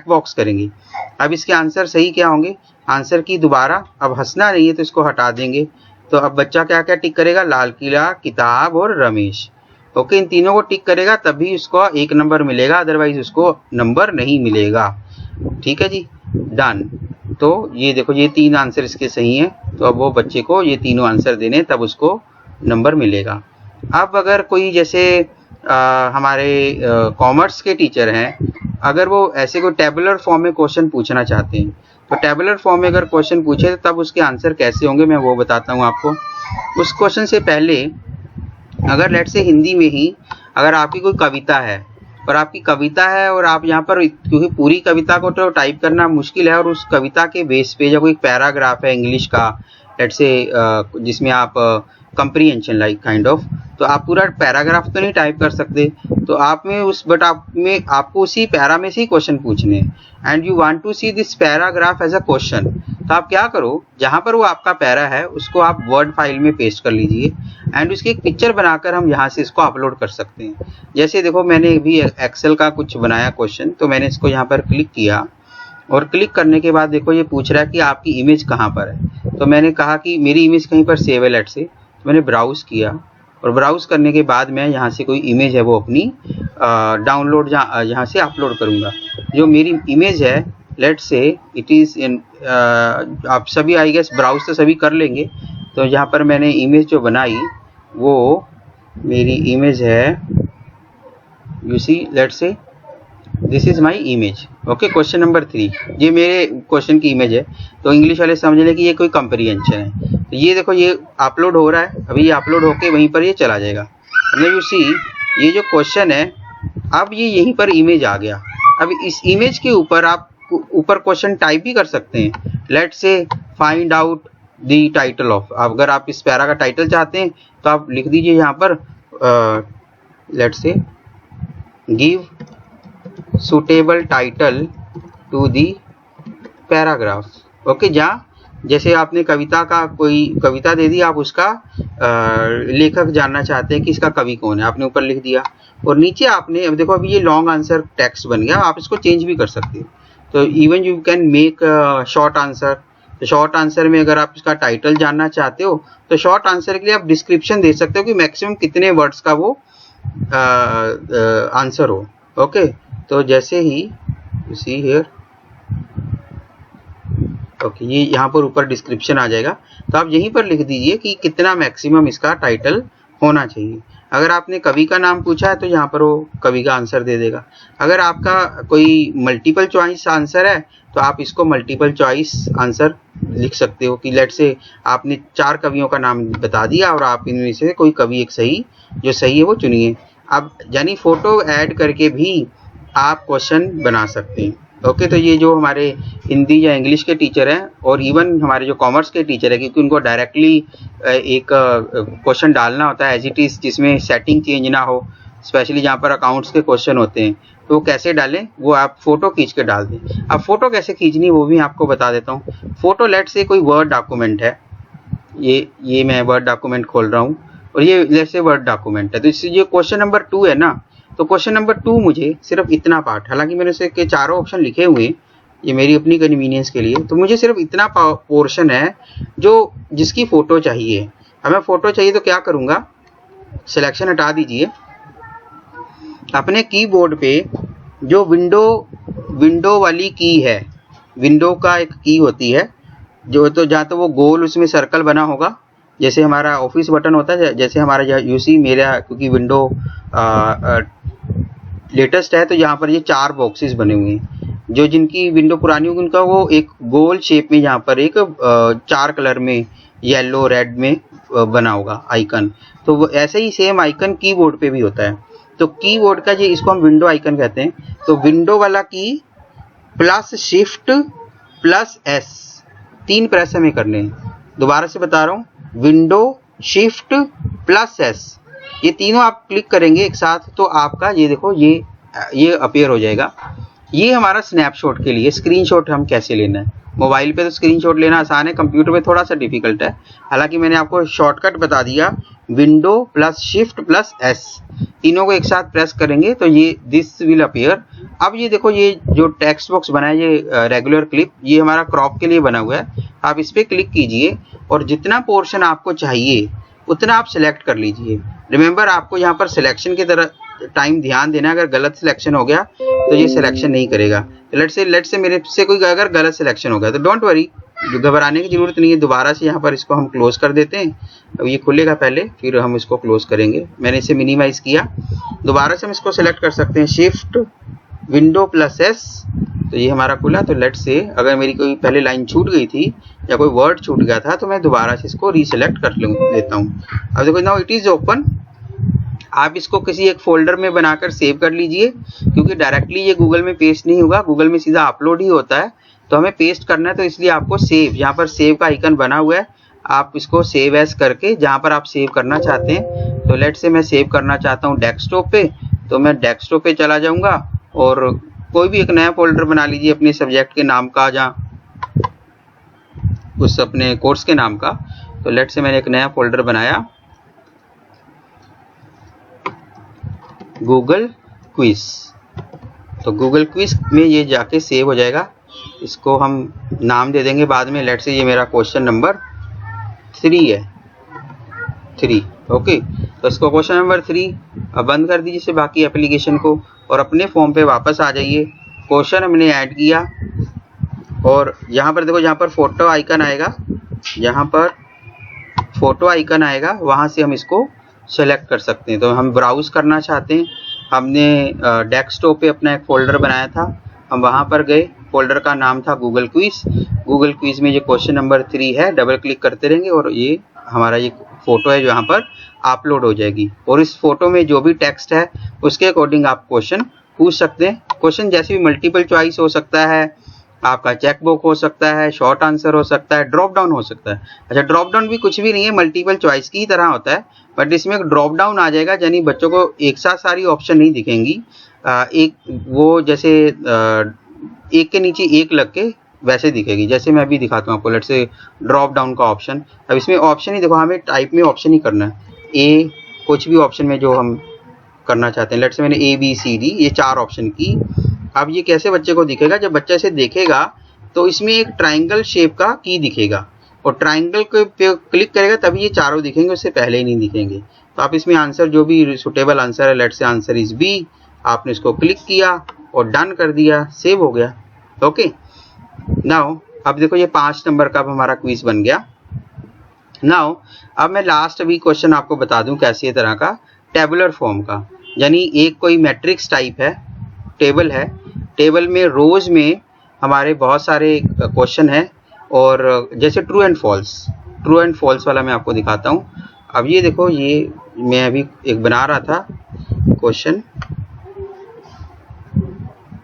बॉक्स करेंगे। अब इसके आंसर सही क्या होंगे, आंसर की दोबारा, अब हंसना नहीं है तो इसको हटा देंगे। तो अब बच्चा क्या क्या टिक करेगा, लाल किला, किताब और रमेश। ओके, इन तीनों को टिक करेगा तभी उसको 1 नंबर मिलेगा, अदरवाइज उसको नंबर नहीं मिलेगा। ठीक है जी, डन। तो ये देखो ये 3 आंसर इसके सही हैं, तो अब वो बच्चे को ये तीनों आंसर देने तब उसको नंबर मिलेगा। अब अगर कोई जैसे हमारे कॉमर्स के टीचर हैं, अगर वो ऐसे कोई टेबुलर फॉर्म में क्वेश्चन पूछना चाहते हैं, तो टेबुलर फॉर्म में अगर क्वेश्चन पूछे तब उसके आंसर कैसे होंगे मैं वो बताता हूँ आपको। उस क्वेश्चन से पहले अगर लेट से हिंदी में ही अगर आपकी कोई कविता है और आप यहाँ पर, क्योंकि पूरी कविता को तो टाइप करना मुश्किल है, और उस कविता के बेस पे या कोई पैराग्राफ है इंग्लिश का लेट से जिसमें आप कंप्रीहेंशन लाइक काइंड ऑफ, तो आप पूरा पैराग्राफ तो नहीं टाइप कर सकते, तो आपको उसी पैरा में से ही क्वेश्चन पूछने हैं, and you want to see this paragraph as a question. तो आप क्या करो, जहां पर वो आपका पैरा है उसको आप वर्ड फाइल में पेस्ट कर लीजिए, एंड उसकी एक पिक्चर बनाकर हम यहाँ से इसको अपलोड कर सकते हैं। जैसे देखो मैंने भी एक्सेल का कुछ बनाया क्वेश्चन, तो मैंने इसको यहाँ पर क्लिक किया, और क्लिक करने के बाद देखो ये पूछ रहा है कि आपकी इमेज कहाँ पर है। तो मैंने कहा कि मेरी इमेज कहीं पर सेव है लेट से, तो मैंने ब्राउज किया, और ब्राउज करने के बाद मैं यहाँ से कोई इमेज है वो अपनी डाउनलोड यहाँ से अपलोड करूँगा। जो मेरी इमेज है लेट से इट इज़ इन, आप सभी आई गेस ब्राउज तो सभी कर लेंगे। तो यहाँ पर मैंने इमेज जो बनाई वो मेरी इमेज है, यू सी लेट से this is my image. Okay, question number 3 ये मेरे क्वेश्चन की इमेज है। तो इंग्लिश वाले समझ लें कि ये कोई कंप्रीहेंशन है। तो ये देखो ये अपलोड हो रहा है, अभी ये अपलोड होके वहीं पर ये चला जाएगा। मतलब यू सी ये जो क्वेश्चन है, अब ये यहीं पर इमेज आ गया। अब इस इमेज के ऊपर आप ऊपर क्वेश्चन टाइप भी कर सकते हैं। लेट से find out the title of, अगर आप इस पैरा का टाइटल चाहते हैं तो आप लिख दीजिए यहाँ पर let say give suitable title to the paragraph. Okay, जहाँ जैसे आपने कविता का कोई कविता दे दी, आप उसका लेखक जानना चाहते हैं कि इसका कवि कौन है, आपने ऊपर लिख दिया, और नीचे आपने, अब देखो अभी ये लॉन्ग आंसर टेक्स्ट बन गया, आप इसको चेंज भी कर सकते हैं। तो even you can make short answer. तो शॉर्ट आंसर में अगर आप इसका टाइटल जानना चाहते हो तो शॉर्ट आंसर के लिए आप डिस्क्रिप्शन दे सकते हो कि मैक्सिमम कितने वर्ड्स का वो आंसर हो। ओके, तो जैसे ही यू सी हियर, ओके, ये यहाँ पर ऊपर डिस्क्रिप्शन आ जाएगा, तो आप यहीं पर लिख दीजिए कि कितना मैक्सिमम इसका टाइटल होना चाहिए। अगर आपने कवि का नाम पूछा है तो यहाँ पर वो कवि का आंसर दे देगा। अगर आपका कोई मल्टीपल चॉइस आंसर है तो आप इसको मल्टीपल चॉइस आंसर लिख सकते हो कि लेट से आपने 4 कवियों का नाम बता दिया और आप इनमें से कोई कवि एक सही जो सही है वो चुनिए। अब यानी फोटो ऐड करके भी आप क्वेश्चन बना सकते हैं। ओके, तो ये जो हमारे हिंदी या इंग्लिश के टीचर हैं और इवन हमारे जो कॉमर्स के टीचर है, क्योंकि उनको डायरेक्टली एक क्वेश्चन डालना होता है एज इट इज़, जिसमें सेटिंग चेंज ना हो, स्पेशली जहाँ पर अकाउंट्स के क्वेश्चन होते हैं, तो वो कैसे डालें, वो आप फोटो खींच के डाल दें। अब फोटो कैसे खींचनी वो भी आपको बता देता हूँ। फोटो लेट से कोई वर्ड डॉक्यूमेंट है, ये मैं वर्ड डॉक्यूमेंट खोल रहा हूँ और ये लेट से वर्ड डॉक्यूमेंट है, तो इससे जो क्वेश्चन नंबर 2 है ना, तो क्वेश्चन नंबर 2 मुझे सिर्फ इतना पार्ट, हालांकि मैंने उसे के चारों ऑप्शन लिखे हुए हैं, ये मेरी अपनी कन्वीनियंस के लिए, तो मुझे सिर्फ इतना पोर्शन है जो जिसकी फ़ोटो चाहिए। हमें फ़ोटो चाहिए तो क्या करूँगा, सिलेक्शन हटा दीजिए, अपने कीबोर्ड पे जो विंडो वाली की है, विंडो का एक की होती है जो, तो जहाँ तो वो गोल उसमें सर्कल बना होगा, जैसे हमारा ऑफिस बटन होता है, जैसे हमारा यूसी मेरा, क्योंकि विंडो लेटेस्ट है तो यहाँ पर ये 4 बॉक्सेस बने हुए हैं। जो जिनकी विंडो पुरानी होगी उनका वो एक गोल शेप में यहाँ पर एक 4 कलर में येलो रेड में बना होगा आइकन, तो वो ऐसे ही सेम आइकन कीबोर्ड पे भी होता है। तो कीबोर्ड का ये, इसको हम विंडो आइकन कहते हैं। तो विंडो वाला की plus shift plus S 3 press हमें करने हैं। दोबारा से बता रहा हूँ, विंडो शिफ्ट प्लस एस, ये तीनों आप क्लिक करेंगे एक साथ तो आपका ये देखो ये अपीयर हो जाएगा। ये हमारा स्नैपशॉट के लिए, स्क्रीनशॉट हम कैसे लेना है। मोबाइल पे तो स्क्रीनशॉट लेना आसान है, कंप्यूटर पे थोड़ा सा डिफिकल्ट है, हालांकि मैंने आपको शॉर्टकट बता दिया, window plus shift plus S, तीनों को एक साथ प्रेस करेंगे तो ये दिस विल अपीयर। अब ये देखो, ये जो टेक्स्ट बॉक्स बना है, ये रेगुलर क्लिप, ये हमारा क्रॉप के लिए बना हुआ है। आप इस पर क्लिक कीजिए और जितना पोर्शन आपको चाहिए उतना आप सिलेक्ट कर लीजिए। रिमेंबर, आपको यहाँ पर सिलेक्शन की तरह टाइम ध्यान देना, अगर गलत सिलेक्शन हो गया तो ये सिलेक्शन नहीं करेगा। लेट से मेरे से कोई अगर गलत सिलेक्शन हो गया तो डोंट वरी, घबराने की जरूरत नहीं है। दोबारा से यहाँ पर इसको हम क्लोज कर देते हैं। अब ये खुलेगा पहले, फिर हम इसको क्लोज करेंगे। मैंने इसे मिनिमाइज किया, दोबारा से हम इसको सिलेक्ट कर सकते हैं, शिफ्ट विंडो प्लस एस, तो ये हमारा खुला। तो लेट से अगर मेरी कोई पहले लाइन छूट गई थी या कोई वर्ड छूट गया था तो मैं दोबारा से इसको रीसिलेक्ट कर लेता हूँ। अब देखो, नाउ इट इज ओपन। आप इसको किसी एक फोल्डर में बनाकर सेव कर लीजिए, क्योंकि डायरेक्टली ये गूगल में पेस्ट नहीं होगा, गूगल में सीधा अपलोड ही होता है, तो हमें पेस्ट करना है। तो इसलिए आपको सेव, यहाँ पर सेव का आइकन बना हुआ है, आप इसको सेव एज करके जहाँ पर आप सेव करना चाहते हैं, तो लेट से मैं सेव करना चाहता हूँ डेस्कटॉप पे, तो मैं डेस्कटॉप पे चला जाऊँगा और कोई भी एक नया फोल्डर बना लीजिए अपने सब्जेक्ट के नाम का, जहाँ उस अपने कोर्स के नाम का। तो लेट से मैंने एक नया फोल्डर बनाया, गूगल क्विज। तो गूगल क्विज में ये जाके सेव हो जाएगा। इसको हम नाम दे देंगे बाद में। लेट से ये मेरा क्वेश्चन नंबर 3 है, 3। ओके, तो इसको क्वेश्चन नंबर 3 अब बंद कर दीजिए बाकी एप्लीकेशन को और अपने फॉर्म पे वापस आ जाइए। क्वेश्चन हमने ऐड किया और यहाँ पर देखो, जहाँ पर फोटो आइकन आएगा, यहाँ पर फोटो आइकन आएगा, वहाँ से हम इसको सेलेक्ट कर सकते हैं। तो हम ब्राउज करना चाहते हैं, हमने डेस्कटॉप पे अपना एक फोल्डर बनाया था, हम वहाँ पर गए, फोल्डर का नाम था गूगल क्विज। गूगल क्विज में जो क्वेश्चन नंबर 3 है, डबल क्लिक करते रहेंगे और ये हमारा ये फोटो है जो यहाँ पर अपलोड हो जाएगी। और इस फोटो में जो भी टेक्स्ट है उसके अकॉर्डिंग आप क्वेश्चन पूछ सकते हैं। क्वेश्चन जैसे भी मल्टीपल चॉइस हो सकता है, आपका चेकबुक हो सकता है, शॉर्ट आंसर हो सकता है, ड्रॉप डाउन हो सकता है। अच्छा, ड्रॉप डाउन भी कुछ भी नहीं है, मल्टीपल चॉइस की तरह होता है, बट इसमें एक ड्रॉप डाउन आ जाएगा, यानी बच्चों को एक साथ सारी ऑप्शन नहीं दिखेंगी, एक वो जैसे एक के नीचे एक लग के वैसे दिखेगी। जैसे मैं अभी दिखाता हूँ आपको, लेट से ड्रॉप डाउन का ऑप्शन। अब इसमें ऑप्शन ही देखो, हमें टाइप में ऑप्शन ही करना है, ए कुछ भी ऑप्शन में जो हम करना चाहते हैं। लेट से मैंने ABCD ये 4 ऑप्शन की। अब ये कैसे बच्चे को दिखेगा, जब बच्चा इसे देखेगा तो इसमें एक ट्राइंगल शेप का की दिखेगा और ट्राइंगल पे क्लिक करेगा तभी ये चारों दिखेंगे, उससे पहले ही नहीं दिखेंगे। तो आप इसमें आंसर जो भी सुटेबल आंसर है, लेट से आंसर इज B, आपने इसको क्लिक किया और डन कर दिया, सेव हो गया। ओके, नाउ अब देखो ये 5 नंबर का अब हमारा क्विज बन गया। नाउ अब मैं लास्ट अभी क्वेश्चन आपको बता दूं कैसी तरह का टेबुलर फॉर्म का, यानी एक कोई मैट्रिक्स टाइप है, टेबल है, टेबल में रोज में हमारे बहुत सारे क्वेश्चन है और जैसे ट्रू एंड फॉल्स वाला मैं आपको दिखाता हूँ। अब ये देखो, ये मैं अभी एक बना रहा था क्वेश्चन,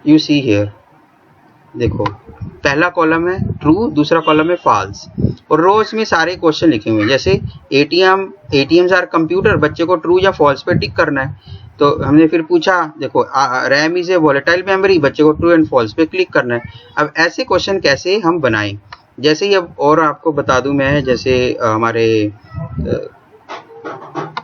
यू सी हियर, देखो पहला कॉलम है ट्रू, दूसरा कॉलम है फॉल्स, और रोज में सारे क्वेश्चन लिखे हुए हैं। जैसे एटीएम्स आर कंप्यूटर, बच्चे को ट्रू या फॉल्स पे टिक करना है। तो हमने फिर पूछा, देखो RAM is a volatile memory, बच्चे को ट्रू एंड फॉल्स पे क्लिक करना है। अब ऐसे क्वेश्चन कैसे हम बनाएं, जैसे ही अब और आपको बता दूं मैं, जैसे हमारे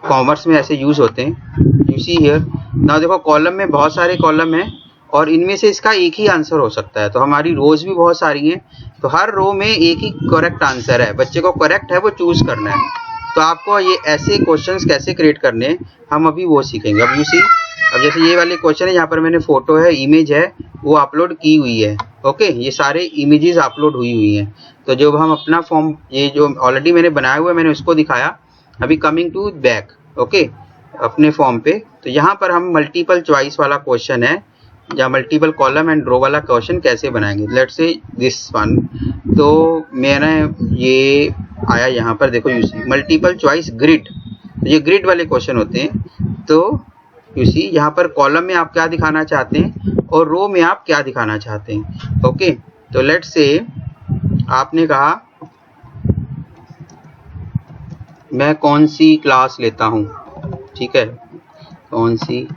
कॉमर्स में ऐसे यूज होते हैं। यू सी हियर ना, देखो कॉलम में बहुत सारे कॉलम हैं और इनमें से इसका एक ही आंसर हो सकता है। तो हमारी रोज भी बहुत सारी हैं, तो हर रो में एक ही करेक्ट आंसर है, बच्चे को करेक्ट है वो चूज करना है। तो आपको ये ऐसे क्वेश्चंस कैसे क्रिएट करने हैं हम अभी वो सीखेंगे। अब यू सी, अब जैसे ये वाले क्वेश्चन है, यहाँ पर मैंने फोटो है, इमेज है, वो अपलोड की हुई है। ओके, ये सारे इमेजेस अपलोड हुई हैं। तो जब हम अपना फॉर्म, ये जो ऑलरेडी मैंने बनाया हुआ है, मैंने उसको दिखाया। अभी कमिंग टू बैक, ओके, अपने फॉर्म पे। तो यहाँ पर हम मल्टीपल चॉइस वाला क्वेश्चन है, या मल्टीपल कॉलम एंड रो वाला क्वेश्चन कैसे बनाएंगे। लेट्स से दिस वन, तो मैंने ये आया यहाँ पर, देखो you see multiple choice grid, ये ग्रिड वाले क्वेश्चन होते हैं। तो यू सी यहाँ पर कॉलम में आप क्या दिखाना चाहते हैं और रो में आप क्या दिखाना चाहते हैं। ओके, तो लेट्स से आपने कहा मैं कौन सी क्लास लेता हूँ, ठीक है, कौन सी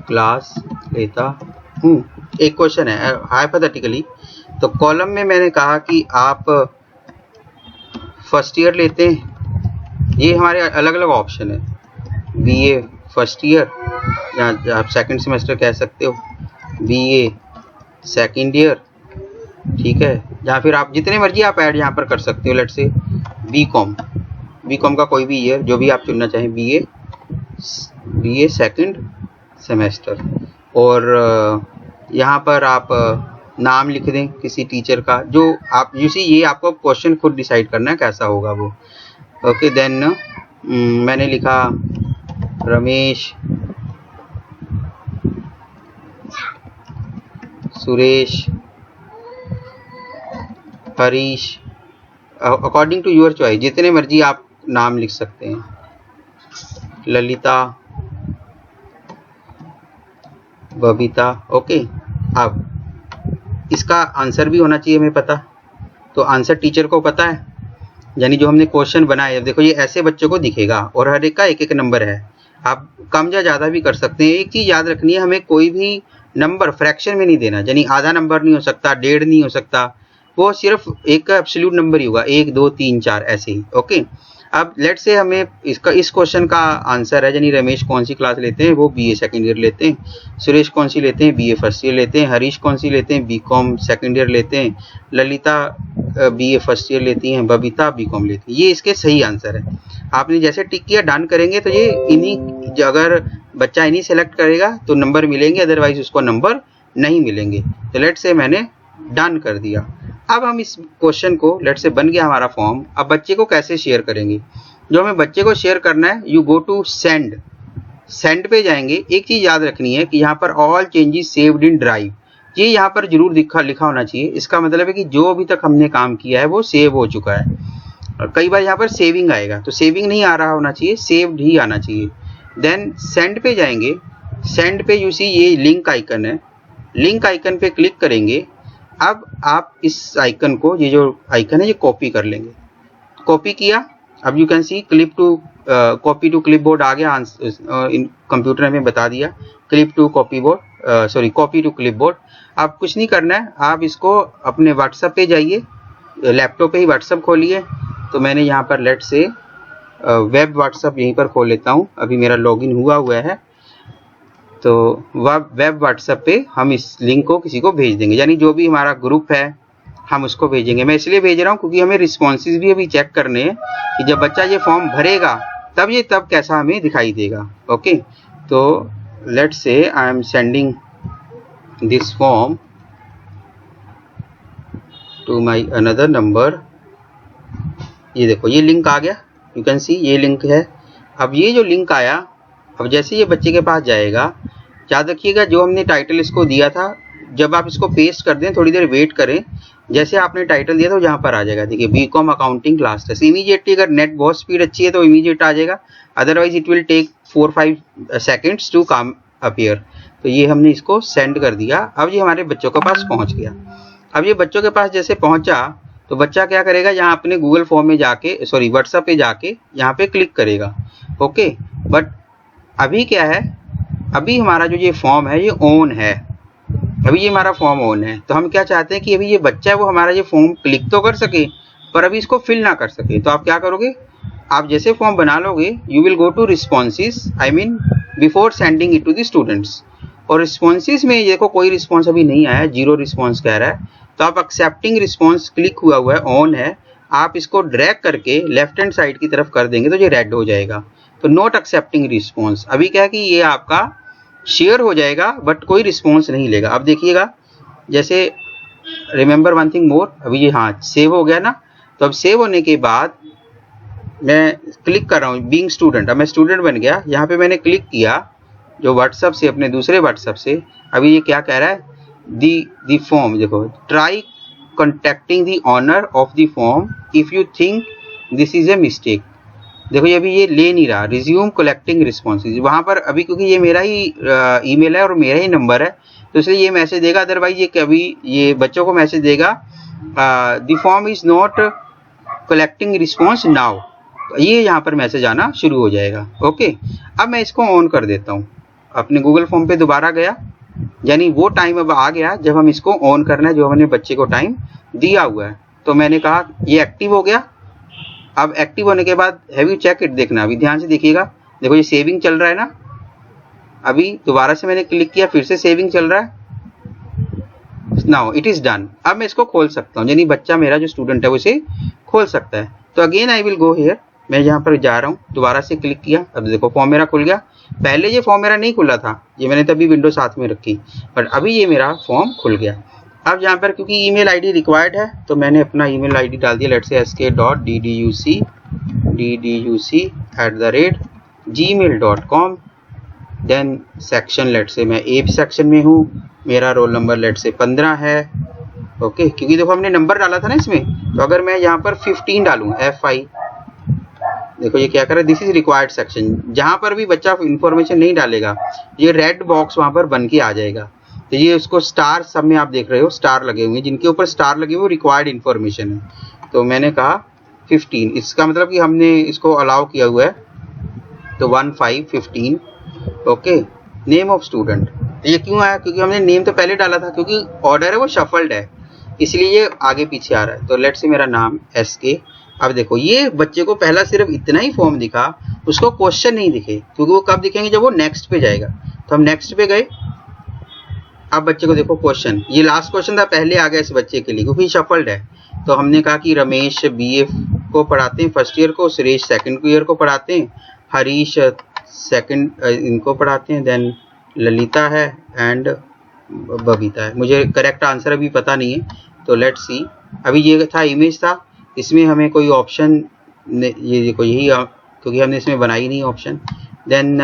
क्लास लेता हूँ, एक क्वेश्चन है हाइपोथेटिकली। तो कॉलम में मैंने कहा कि आप फर्स्ट ईयर लेते हैं, ये हमारे अलग अलग ऑप्शन है, बीए फर्स्ट ईयर, या आप सेकंड सेमेस्टर कह सकते हो, बीए सेकंड ईयर, ठीक है, या फिर आप जितने मर्जी आप ऐड यहाँ पर कर सकते हो। लेट्स से बीकॉम का कोई भी ईयर जो भी आप चुनना चाहें, बीए सेकंड सेमेस्टर, और यहाँ पर आप नाम लिख दें किसी टीचर का, जो आप यू सी, ये आपको क्वेश्चन खुद डिसाइड करना है कैसा होगा वो। ओके, देन मैंने लिखा Ramesh, Suresh, Harish, according to your choice, जितने मर्जी आप नाम लिख सकते हैं, ललिता, बबीता। ओके, अब इसका आंसर भी होना चाहिए हमें पता, तो आंसर टीचर को पता है, यानी जो हमने क्वेश्चन बनाए। देखो ये ऐसे बच्चों को दिखेगा और हर एक का एक एक नंबर है, आप कम या ज़्यादा भी कर सकते हैं। एक चीज़ याद रखनी है, हमें कोई भी नंबर फ्रैक्शन में नहीं देना, यानी आधा नंबर नहीं हो सकता, 1.5 नहीं हो सकता, वो सिर्फ एक का एब्सोल्यूट नंबर ही होगा, 1 2 3 4 ऐसे ही। ओके, अब लेट से हमें इसका, इस क्वेश्चन का आंसर है, यानी रमेश कौन सी क्लास लेते हैं, वो बीए सेकंड ईयर लेते हैं, सुरेश कौन सी लेते हैं, बीए फर्स्ट ईयर लेते हैं, हरीश कौन सी लेते हैं, बीकॉम सेकंड ईयर लेते हैं, ललिता बीए फर्स्ट ईयर लेती हैं, बबीता बीकॉम लेती हैं। ये इसके सही आंसर है। आपने जैसे टिक किया, डन करेंगे, तो ये इन्हीं, अगर बच्चा इन्हीं सेलेक्ट करेगा तो नंबर मिलेंगे, अदरवाइज उसको नंबर नहीं मिलेंगे। तो लेट से मैंने डन कर दिया। अब हम इस क्वेश्चन को, लेट से बन गया हमारा फॉर्म। अब बच्चे को कैसे शेयर करेंगे, जो हमें बच्चे को शेयर करना है, यू गो टू सेंड पे जाएंगे। एक चीज याद रखनी है कि यहाँ पर all changes saved in drive, ये यहाँ पर जरूर लिखा होना चाहिए। इसका मतलब है कि जो अभी तक हमने काम किया है वो सेव हो चुका है। और कई बार यहाँ पर सेविंग आएगा, तो सेविंग नहीं आ रहा होना चाहिए, सेव्ड ही आना चाहिए। देन सेंड पे जाएंगे, सेंड पे यू सी ये लिंक आइकन है, लिंक आइकन पे क्लिक करेंगे। अब आप इस आइकन को, ये जो आइकन है, ये कॉपी कर लेंगे। कॉपी किया, अब you can see clip to copy to clipboard आ गया। इन कंप्यूटर में बता दिया clip to copy board, sorry copy to clipboard. आप कुछ नहीं करना है, आप इसको अपने व्हाट्सएप पे जाइए, लैपटॉप पे ही व्हाट्सएप खोलिए। तो मैंने यहाँ पर लेट से वेब व्हाट्सएप यहीं पर खोल लेता हूँ, अभी मेरा लॉगिन हुआ है। तो वेब व्हाट्सएप पे हम इस लिंक को किसी को भेज देंगे, यानी जो भी हमारा ग्रुप है हम उसको भेजेंगे। मैं इसलिए भेज रहा हूँ क्योंकि हमें रिस्पॉन्सेज भी अभी चेक करने हैं कि जब बच्चा ये फॉर्म भरेगा तब कैसा हमें दिखाई देगा। ओके, तो let's say I am sending this form to my another number. ये देखो ये लिंक आ गया, यू कैन सी ये लिंक है। अब ये जो लिंक आया, अब जैसे ये बच्चे के पास जाएगा, याद रखिएगा जो हमने टाइटल इसको दिया था, जब आप इसको पेस्ट कर दें थोड़ी देर वेट करें, जैसे आपने टाइटल दिया था यहाँ पर आ जाएगा। देखिए BCom accounting class test, immediately अगर नेट बहुत स्पीड अच्छी है तो इमीडिएट आ जाएगा, otherwise it will take 4-5 seconds to come appear. तो ये हमने इसको सेंड कर दिया, अब ये हमारे बच्चों के पास पहुँच गया। अब ये बच्चों के पास जैसे पहुंचा तो बच्चा क्या करेगा, यहाँ अपने गूगल फॉर्म में जाके व्हाट्सएप पे जाके यहाँ पे क्लिक करेगा। ओके, बट अभी क्या है, अभी हमारा जो ये फॉर्म है ये ऑन है, अभी ये हमारा फॉर्म ऑन है। तो हम क्या चाहते हैं कि अभी ये बच्चा है वो हमारा ये फॉर्म क्लिक तो कर सके पर अभी इसको फिल ना कर सके। तो आप क्या करोगे, आप जैसे फॉर्म बना लोगे, you will go to responses, I mean before sending it to the students. और रिस्पॉन्सेज में देखो कोई रिस्पॉन्स अभी नहीं आया, 0 रिस्पॉन्स कह रहा है। तो आप एक्सेप्टिंग रिस्पॉन्स क्लिक हुआ है, ऑन है, आप इसको ड्रैग करके लेफ्ट हैंड साइड की तरफ कर देंगे तो ये रेड हो जाएगा। तो नॉट एक्सेप्टिंग रिस्पॉन्स, अभी क्या है कि ये आपका शेयर हो जाएगा बट कोई रिस्पॉन्स नहीं लेगा। अब देखिएगा, जैसे रिमेंबर वन थिंग मोर, अभी ये हाँ सेव हो गया ना। तो अब सेव होने के बाद मैं क्लिक कर रहा हूँ बीइंग स्टूडेंट, अब मैं स्टूडेंट बन गया। यहाँ पे मैंने क्लिक किया जो व्हाट्सएप से, अपने दूसरे व्हाट्सएप से। अभी ये क्या कह रहा है, दी फॉर्म, देखो, try contacting the owner of the form if you think this is a mistake. देखो ये अभी ये ले नहीं रहा, रिज्यूम कलेक्टिंग रिस्पॉन्सेज। वहाँ पर अभी क्योंकि ये मेरा ही ईमेल है और मेरा ही नंबर है तो इसलिए ये मैसेज देगा, अदरवाइज ये कभी ये बच्चों को मैसेज देगा the form is not collecting response now, ये यहाँ पर मैसेज आना शुरू हो जाएगा। ओके, अब मैं इसको ऑन कर देता हूँ, अपने गूगल फॉर्म पे दोबारा गया, यानी वो टाइम अब आ गया जब हम इसको ऑन करना है जो हमने बच्चे को टाइम दिया हुआ है। तो मैंने कहा ये एक्टिव हो गया। अब एक्टिव होने के बाद हैव यू चेक इट, देखना अभी ध्यान से देखिएगा, देखो ये सेविंग चल रहा है ना। अभी दोबारा से मैंने क्लिक किया, फिर से सेविंग चल रहा है। Now it is done. अब मैं इसको खोल सकता हूँ, यानी बच्चा मेरा जो स्टूडेंट है वो इसे खोल सकता है। तो again I will go here, मैं यहाँ पर जा रहा हूँ, दोबारा से क्लिक किया, अब देखो फॉर्म मेरा खुल गया। पहले ये फॉर्म मेरा नहीं खुला था, ये मैंने तभी विंडो साथ में रखी, बट अभी ये मेरा फॉर्म खुल गया। अब यहाँ पर क्योंकि ईमेल आईडी रिक्वायर्ड है तो मैंने अपना ईमेल आईडी डाल दिया, let's say sk.dduc@gmail.com। Then section, let's say मैं ए सेक्शन में हूँ, मेरा रोल नंबर लेट्स से 15 है। ओके, क्योंकि देखो हमने नंबर डाला था ना इसमें, तो अगर मैं यहाँ पर 15 डालूँ FI, देखो ये क्या कर रहा है, दिस इज रिक्वायर्ड सेक्शन। जहां पर भी बच्चा इंफॉर्मेशन नहीं डालेगा ये रेड बॉक्स वहां पर बन के आ जाएगा। तो ये उसको स्टार, सब में आप देख रहे हो स्टार लगे हुए हैं, जिनके ऊपर स्टार लगे हुए रिक्वायर्ड इन्फॉर्मेशन है। तो मैंने कहा 15, इसका मतलब कि हमने इसको अलाउ किया हुआ है, तो 1515। ओके, नेम ऑफ स्टूडेंट, ये क्यों आया, क्योंकि हमने नेम तो पहले डाला था, क्योंकि ऑर्डर है वो शफल्ड है इसलिए ये आगे पीछे आ रहा है। तो लेट्स से मेरा नाम SK। अब देखो ये बच्चे को पहला सिर्फ इतना ही फॉर्म दिखा, उसको क्वेश्चन नहीं दिखे, क्योंकि वो कब दिखेंगे जब वो नेक्स्ट पे जाएगा। तो हम नेक्स्ट पे गए, अब बच्चे को देखो क्वेश्चन, ये लास्ट क्वेश्चन था, पहले आ गया इस बच्चे के लिए क्योंकि शफल्ड है। तो हमने कहा कि रमेश BA को पढ़ाते हैं फर्स्ट ईयर को, सुरेश सेकंड ईयर को पढ़ाते हैं, हरीश सेकंड इनको पढ़ाते हैं, देन ललिता है एंड बबीता है। मुझे करेक्ट आंसर अभी पता नहीं है, तो लेट्स सी। अभी ये था इमेज था, इसमें हमें कोई ऑप्शन, ये देखो यही, क्योंकि हमने इसमें बनाई नहीं option. Then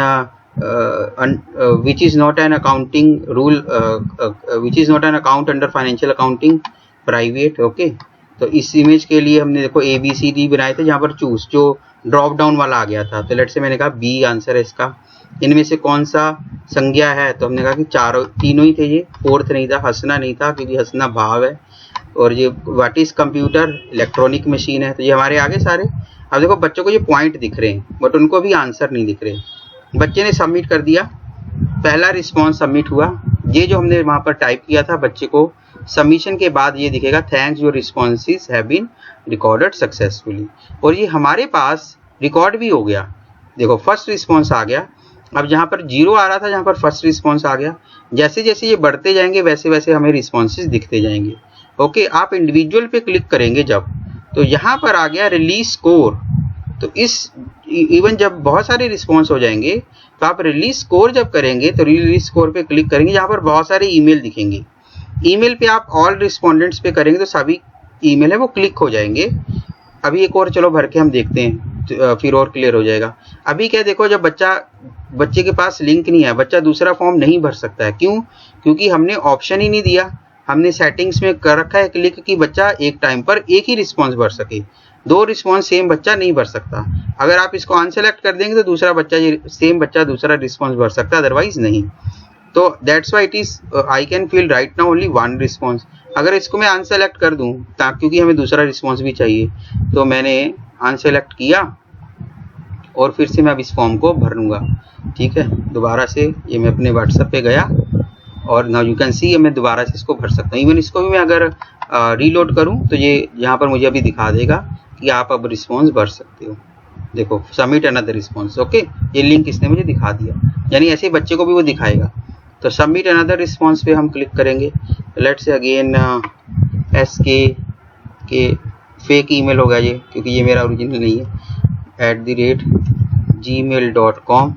which is not an accounting rule, which is not an account under financial accounting private. Okay, तो इस इमेज के लिए हमने देखो ABCD बनाए थे, जहाँ पर चूज जो ड्रॉप डाउन वाला आ गया था। तो लेट्स से मैंने कहा B आंसर है इसका। इनमें से कौन सा संज्ञा है, तो हमने कहा कि तीनों ही थे, ये फोर्थ नहीं था, हंसना नहीं था क्योंकि हंसना भाव है। और ये what is computer, electronic machine है। तो ये हमारे आगे सारे। अब देखो बच्चों को ये पॉइंट दिख रहे हैं बट उनको भी आंसर नहीं दिख रहे। बच्चे ने सबमिट कर दिया, पहला रिस्पॉन्स सबमिट हुआ। ये जो हमने वहां पर टाइप किया था बच्चे को, सबमिशन के बाद ये दिखेगा thanks your responses have been recorded successfully. और ये हमारे पास रिकॉर्ड भी हो गया। देखो फर्स्ट रिस्पॉन्स आ गया। अब जहाँ पर 0 आ रहा था, जहाँ पर फर्स्ट रिस्पॉन्स आ गया। जैसे जैसे ये बढ़ते जाएंगे वैसे वैसे हमें रिस्पॉन्सेज दिखते जाएंगे। ओके, आप इंडिविजुअल पे क्लिक करेंगे जब, तो यहाँ पर आ गया रिलीज स्कोर। तो इस इवन जब बहुत सारे रिस्पॉन्स हो जाएंगे तो आप रिलीज स्कोर जब करेंगे तो रिलीज स्कोर पे क्लिक करेंगे, जहाँ पर बहुत सारे ईमेल दिखेंगे। ईमेल पे आप ऑल रिस्पोंडेंट्स पे करेंगे तो सभी ईमेल है वो क्लिक हो जाएंगे। अभी एक और चलो भर के हम देखते हैं, फिर और क्लियर हो जाएगा। अभी क्या देखो, जब बच्चे के पास लिंक नहीं है, बच्चा दूसरा फॉर्म नहीं भर सकता है। क्यों? क्योंकि हमने ऑप्शन ही नहीं दिया। हमने सेटिंग्स में कर रखा है क्लिक कि बच्चा एक टाइम पर एक ही रिस्पॉन्स भर सके, 2 रिस्पॉन्स सेम बच्चा नहीं भर सकता। अगर आप इसको अनसेलेक्ट कर देंगे तो दूसरा बच्चा, ये सेम बच्चा दूसरा रिस्पॉन्स भर सकता है, अदरवाइज नहीं। तो that's why it is I can fill right now only 1 response. अगर इसको मैं अनसेलेक्ट कर दूं क्योंकि हमें दूसरा रिस्पॉन्स भी चाहिए, तो मैंने अनसेलेक्ट किया और फिर से मैं अब इस फॉर्म को भर लूँगा। ठीक है, दोबारा से ये मैं अपने व्हाट्सएप पे गया और नाउ यू कैन सी मैं दोबारा से इसको भर सकता हूँ। इवन इसको भी मैं अगर रीलोड करूँ तो ये यहाँ पर मुझे अभी दिखा देगा कि आप अब रिस्पॉन्स भर सकते हो। देखो, सबमिट अनदर रिस्पॉन्स। ओके, ये लिंक इसने मुझे दिखा दिया, यानी ऐसे बच्चे को भी वो दिखाएगा। तो सबमिट अनदर रिस्पॉन्स पे हम क्लिक करेंगे। लेट्स से अगेन SK के फेक ईमेल होगा ये, क्योंकि ये मेरा ओरिजिनल नहीं है, @gmail.com।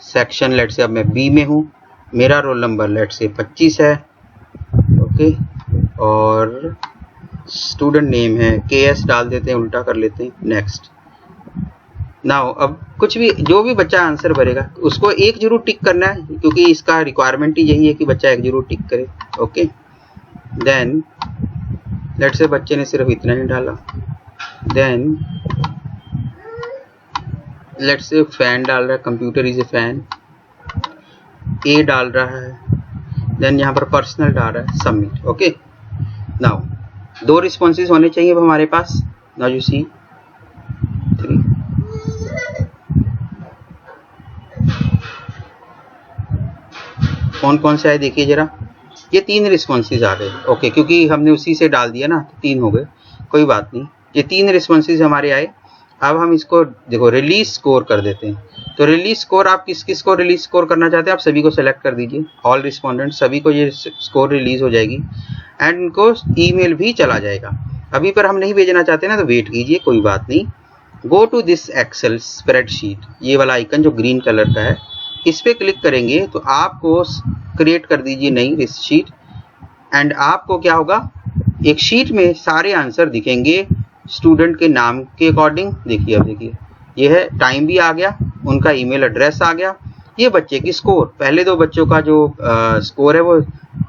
सेक्शन लेट्स से अब मैं B में हूँ, मेरा रोल नंबर लेट्स से 25 है। ओके, और स्टूडेंट नेम है KS डाल देते हैं, उल्टा कर लेते हैं, नेक्स्ट। नाउ अब कुछ भी जो भी बच्चा आंसर भरेगा उसको एक जरूर टिक करना है, क्योंकि इसका रिक्वायरमेंट ही यही है कि बच्चा एक जरूर टिक करे। ओके, देन लेट्स से बच्चे ने सिर्फ इतना ही डाला, देन लेट्स से फैन डाल रहा है, computer is a fan, A डाल रहा है, देन यहाँ पर पर्सनल डाल रहा है, सबमिट। ओके, नाउ 2 रिस्पॉन्सेज होने चाहिए अब हमारे पास। नाउ यू सी 3। कौन कौन से आए देखिए जरा, ये 3 रिस्पॉन्सेज आ गए। ओके, क्योंकि हमने उसी से डाल दिया ना, 3 हो गए, कोई बात नहीं। ये 3 रिस्पॉन्सेज हमारे आए। अब हम इसको देखो रिलीज स्कोर कर देते हैं। तो रिलीज स्कोर आप किस किस को रिलीज स्कोर करना चाहते हैं, आप सभी को सेलेक्ट कर दीजिए, ऑल रिस्पोंडेंट, सभी को ये स्कोर रिलीज हो जाएगी एंड इनको ईमेल भी चला जाएगा। अभी पर हम नहीं भेजना चाहते ना, तो वेट कीजिए, कोई बात नहीं। Go to this excel spreadsheet, ये वाला आइकन जो ग्रीन कलर का है, इस पर क्लिक करेंगे तो आपको क्रिएट कर दीजिए नई शीट एंड आपको क्या होगा, एक शीट में सारे आंसर दिखेंगे स्टूडेंट के नाम के अकॉर्डिंग। देखिए, अब देखिए ये है, टाइम भी आ गया, उनका ईमेल एड्रेस आ गया, ये बच्चे की स्कोर, पहले 2 बच्चों का जो स्कोर है वो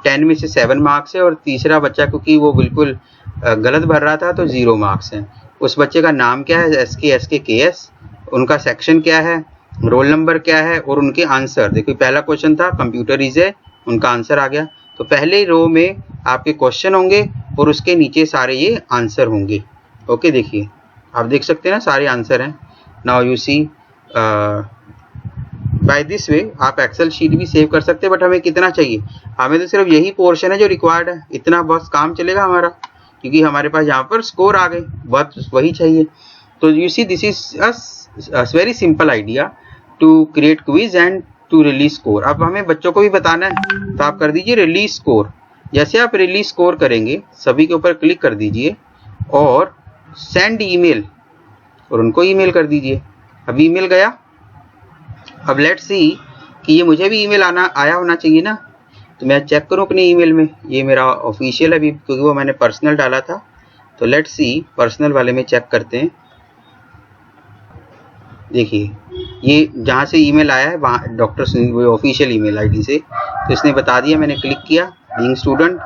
10 में से 7 मार्क्स है, और तीसरा बच्चा क्योंकि वो बिल्कुल गलत भर रहा था तो 0 मार्क्स हैं। उस बच्चे का नाम क्या है, SK KS, उनका सेक्शन क्या है, रोल नंबर क्या है, और उनके आंसर। देखिए पहला क्वेश्चन था कंप्यूटर इज है, उनका आंसर आ गया। तो पहले रो में आपके क्वेश्चन होंगे और उसके नीचे सारे ये आंसर होंगे। ओके, देखिए आप देख सकते हैं ना, सारे आंसर हैं। Now you see by this way आप एक्सेल शीट भी सेव कर सकते हैं, बट हमें कितना चाहिए, हमें तो सिर्फ यही पोर्शन है जो रिक्वायर्ड है, इतना बस काम चलेगा हमारा, क्योंकि हमारे पास यहाँ पर स्कोर आ गए, बस वही चाहिए। तो you see this is a very simple idea to create quiz and to release score. अब हमें बच्चों को भी बताना है, तो आप कर दीजिए रिलीज स्कोर। जैसे आप रिलीज स्कोर करेंगे, सभी के ऊपर क्लिक कर दीजिए और सेंड ईमेल, और उनको ईमेल कर दीजिए। अब ईमेल गया। अब लेट्स सी कि ये मुझे भी ईमेल आया होना चाहिए ना, तो मैं चेक करूं अपने ईमेल में, ये मेरा ऑफिशियल है अभी, क्योंकि वो मैंने पर्सनल डाला था। तो लेट्स सी पर्सनल वाले में चेक करते हैं। देखिए ये जहाँ से ईमेल आया है वहाँ डॉक्टर सुनील, वो ऑफिशियल ईमेल आईडी से, तो इसने बता दिया, मैंने क्लिक किया, बीइंग स्टूडेंट।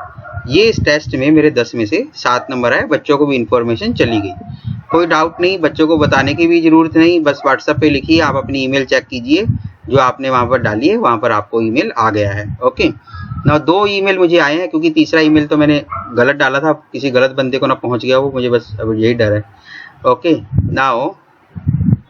ये इस टेस्ट में मेरे 10 में से 7 नंबर आए, बच्चों को भी इन्फॉर्मेशन चली गई। कोई डाउट नहीं, बच्चों को बताने की भी ज़रूरत नहीं, बस व्हाट्सएप पे लिखिए, आप अपनी ईमेल चेक कीजिए, जो आपने वहाँ पर डाली है वहाँ पर आपको ईमेल आ गया है। ओके, ना 2 ईमेल मुझे आए हैं, क्योंकि तीसरा ईमेल तो मैंने गलत डाला था, किसी गलत बंदे को ना पहुँच गया वो, मुझे बस अब यही डर है। ओके, नाउ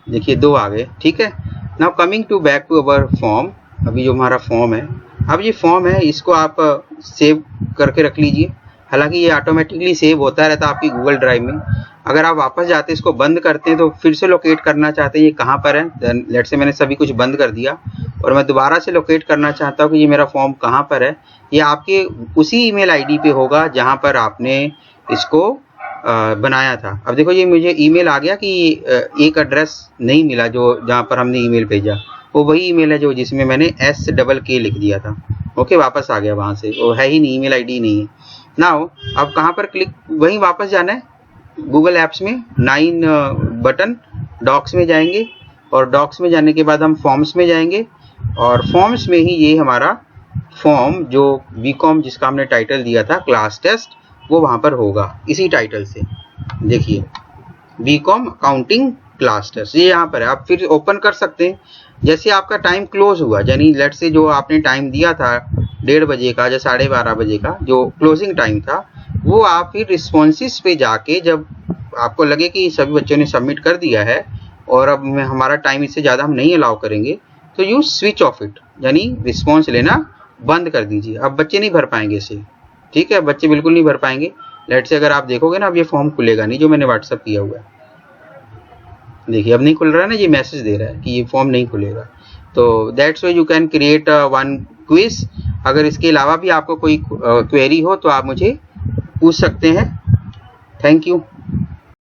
देखिए 2 आ गए, ठीक है। Now coming to back to our form, अभी जो हमारा फॉर्म है, अब ये फॉर्म है, इसको आप सेव करके रख लीजिए। हालांकि ये ऑटोमेटिकली सेव होता रहता है आपकी गूगल ड्राइव में। अगर आप वापस जाते हैं, इसको बंद करते हैं, तो फिर से लोकेट करना चाहते हैं ये कहाँ पर है, लेट्स से मैंने सभी कुछ बंद कर दिया और मैं दोबारा से लोकेट करना चाहता हूँ कि ये मेरा फॉर्म कहाँ पर है। ये आपके उसी ईमेल आईडी पे होगा जहाँ पर आपने इसको बनाया था। अब देखो ये मुझे ईमेल आ गया कि एक एड्रेस नहीं मिला, जो जहाँ पर हमने ईमेल भेजा वो वही ईमेल है जो जिसमें मैंने SKK लिख दिया था। ओके, वापस आ गया वहाँ से, वो है ही नहीं, ईमेल आईडी नहीं है। नाउ अब कहाँ पर क्लिक, वहीं वापस जाना है गूगल एप्स में, 9 बटन, डॉक्स में जाएंगे और डॉक्स में जाने के बाद हम फॉर्म्स में जाएंगे और फॉर्म्स में ही ये हमारा फॉर्म जो बीकॉम जिसका हमने टाइटल दिया था क्लास टेस्ट, वो वहाँ पर होगा इसी टाइटल से। देखिए बीकॉम अकाउंटिंग क्लास टेस्ट, ये यहाँ पर है। आप फिर ओपन कर सकते हैं। जैसे आपका टाइम क्लोज हुआ, यानी लेट से जो आपने टाइम दिया था 1:30 बजे का या 12:30 बजे का जो क्लोजिंग टाइम था, वो आप फिर रिस्पॉन्सेस पे जाके जब आपको लगे कि सभी बच्चों ने सबमिट कर दिया है और अब हमारा टाइम इससे ज़्यादा हम नहीं अलाउ करेंगे, तो यू स्विच ऑफ इट, यानी रिस्पॉन्स लेना बंद कर दीजिए। अब बच्चे नहीं भर पाएंगे इसे, ठीक है, बच्चे बिल्कुल नहीं भर पाएंगे। लेट से अगर आप देखोगे ना, अब ये फॉर्म खुलेगा नहीं जो मैंने व्हाट्सअप किया हुआ है, देखिए अब नहीं खुल रहा है ना, ये मैसेज दे रहा है कि ये फॉर्म नहीं खुलेगा। तो that's why you can create one quiz. अगर इसके अलावा भी आपको कोई क्वेरी हो तो आप मुझे पूछ सकते हैं। Thank you.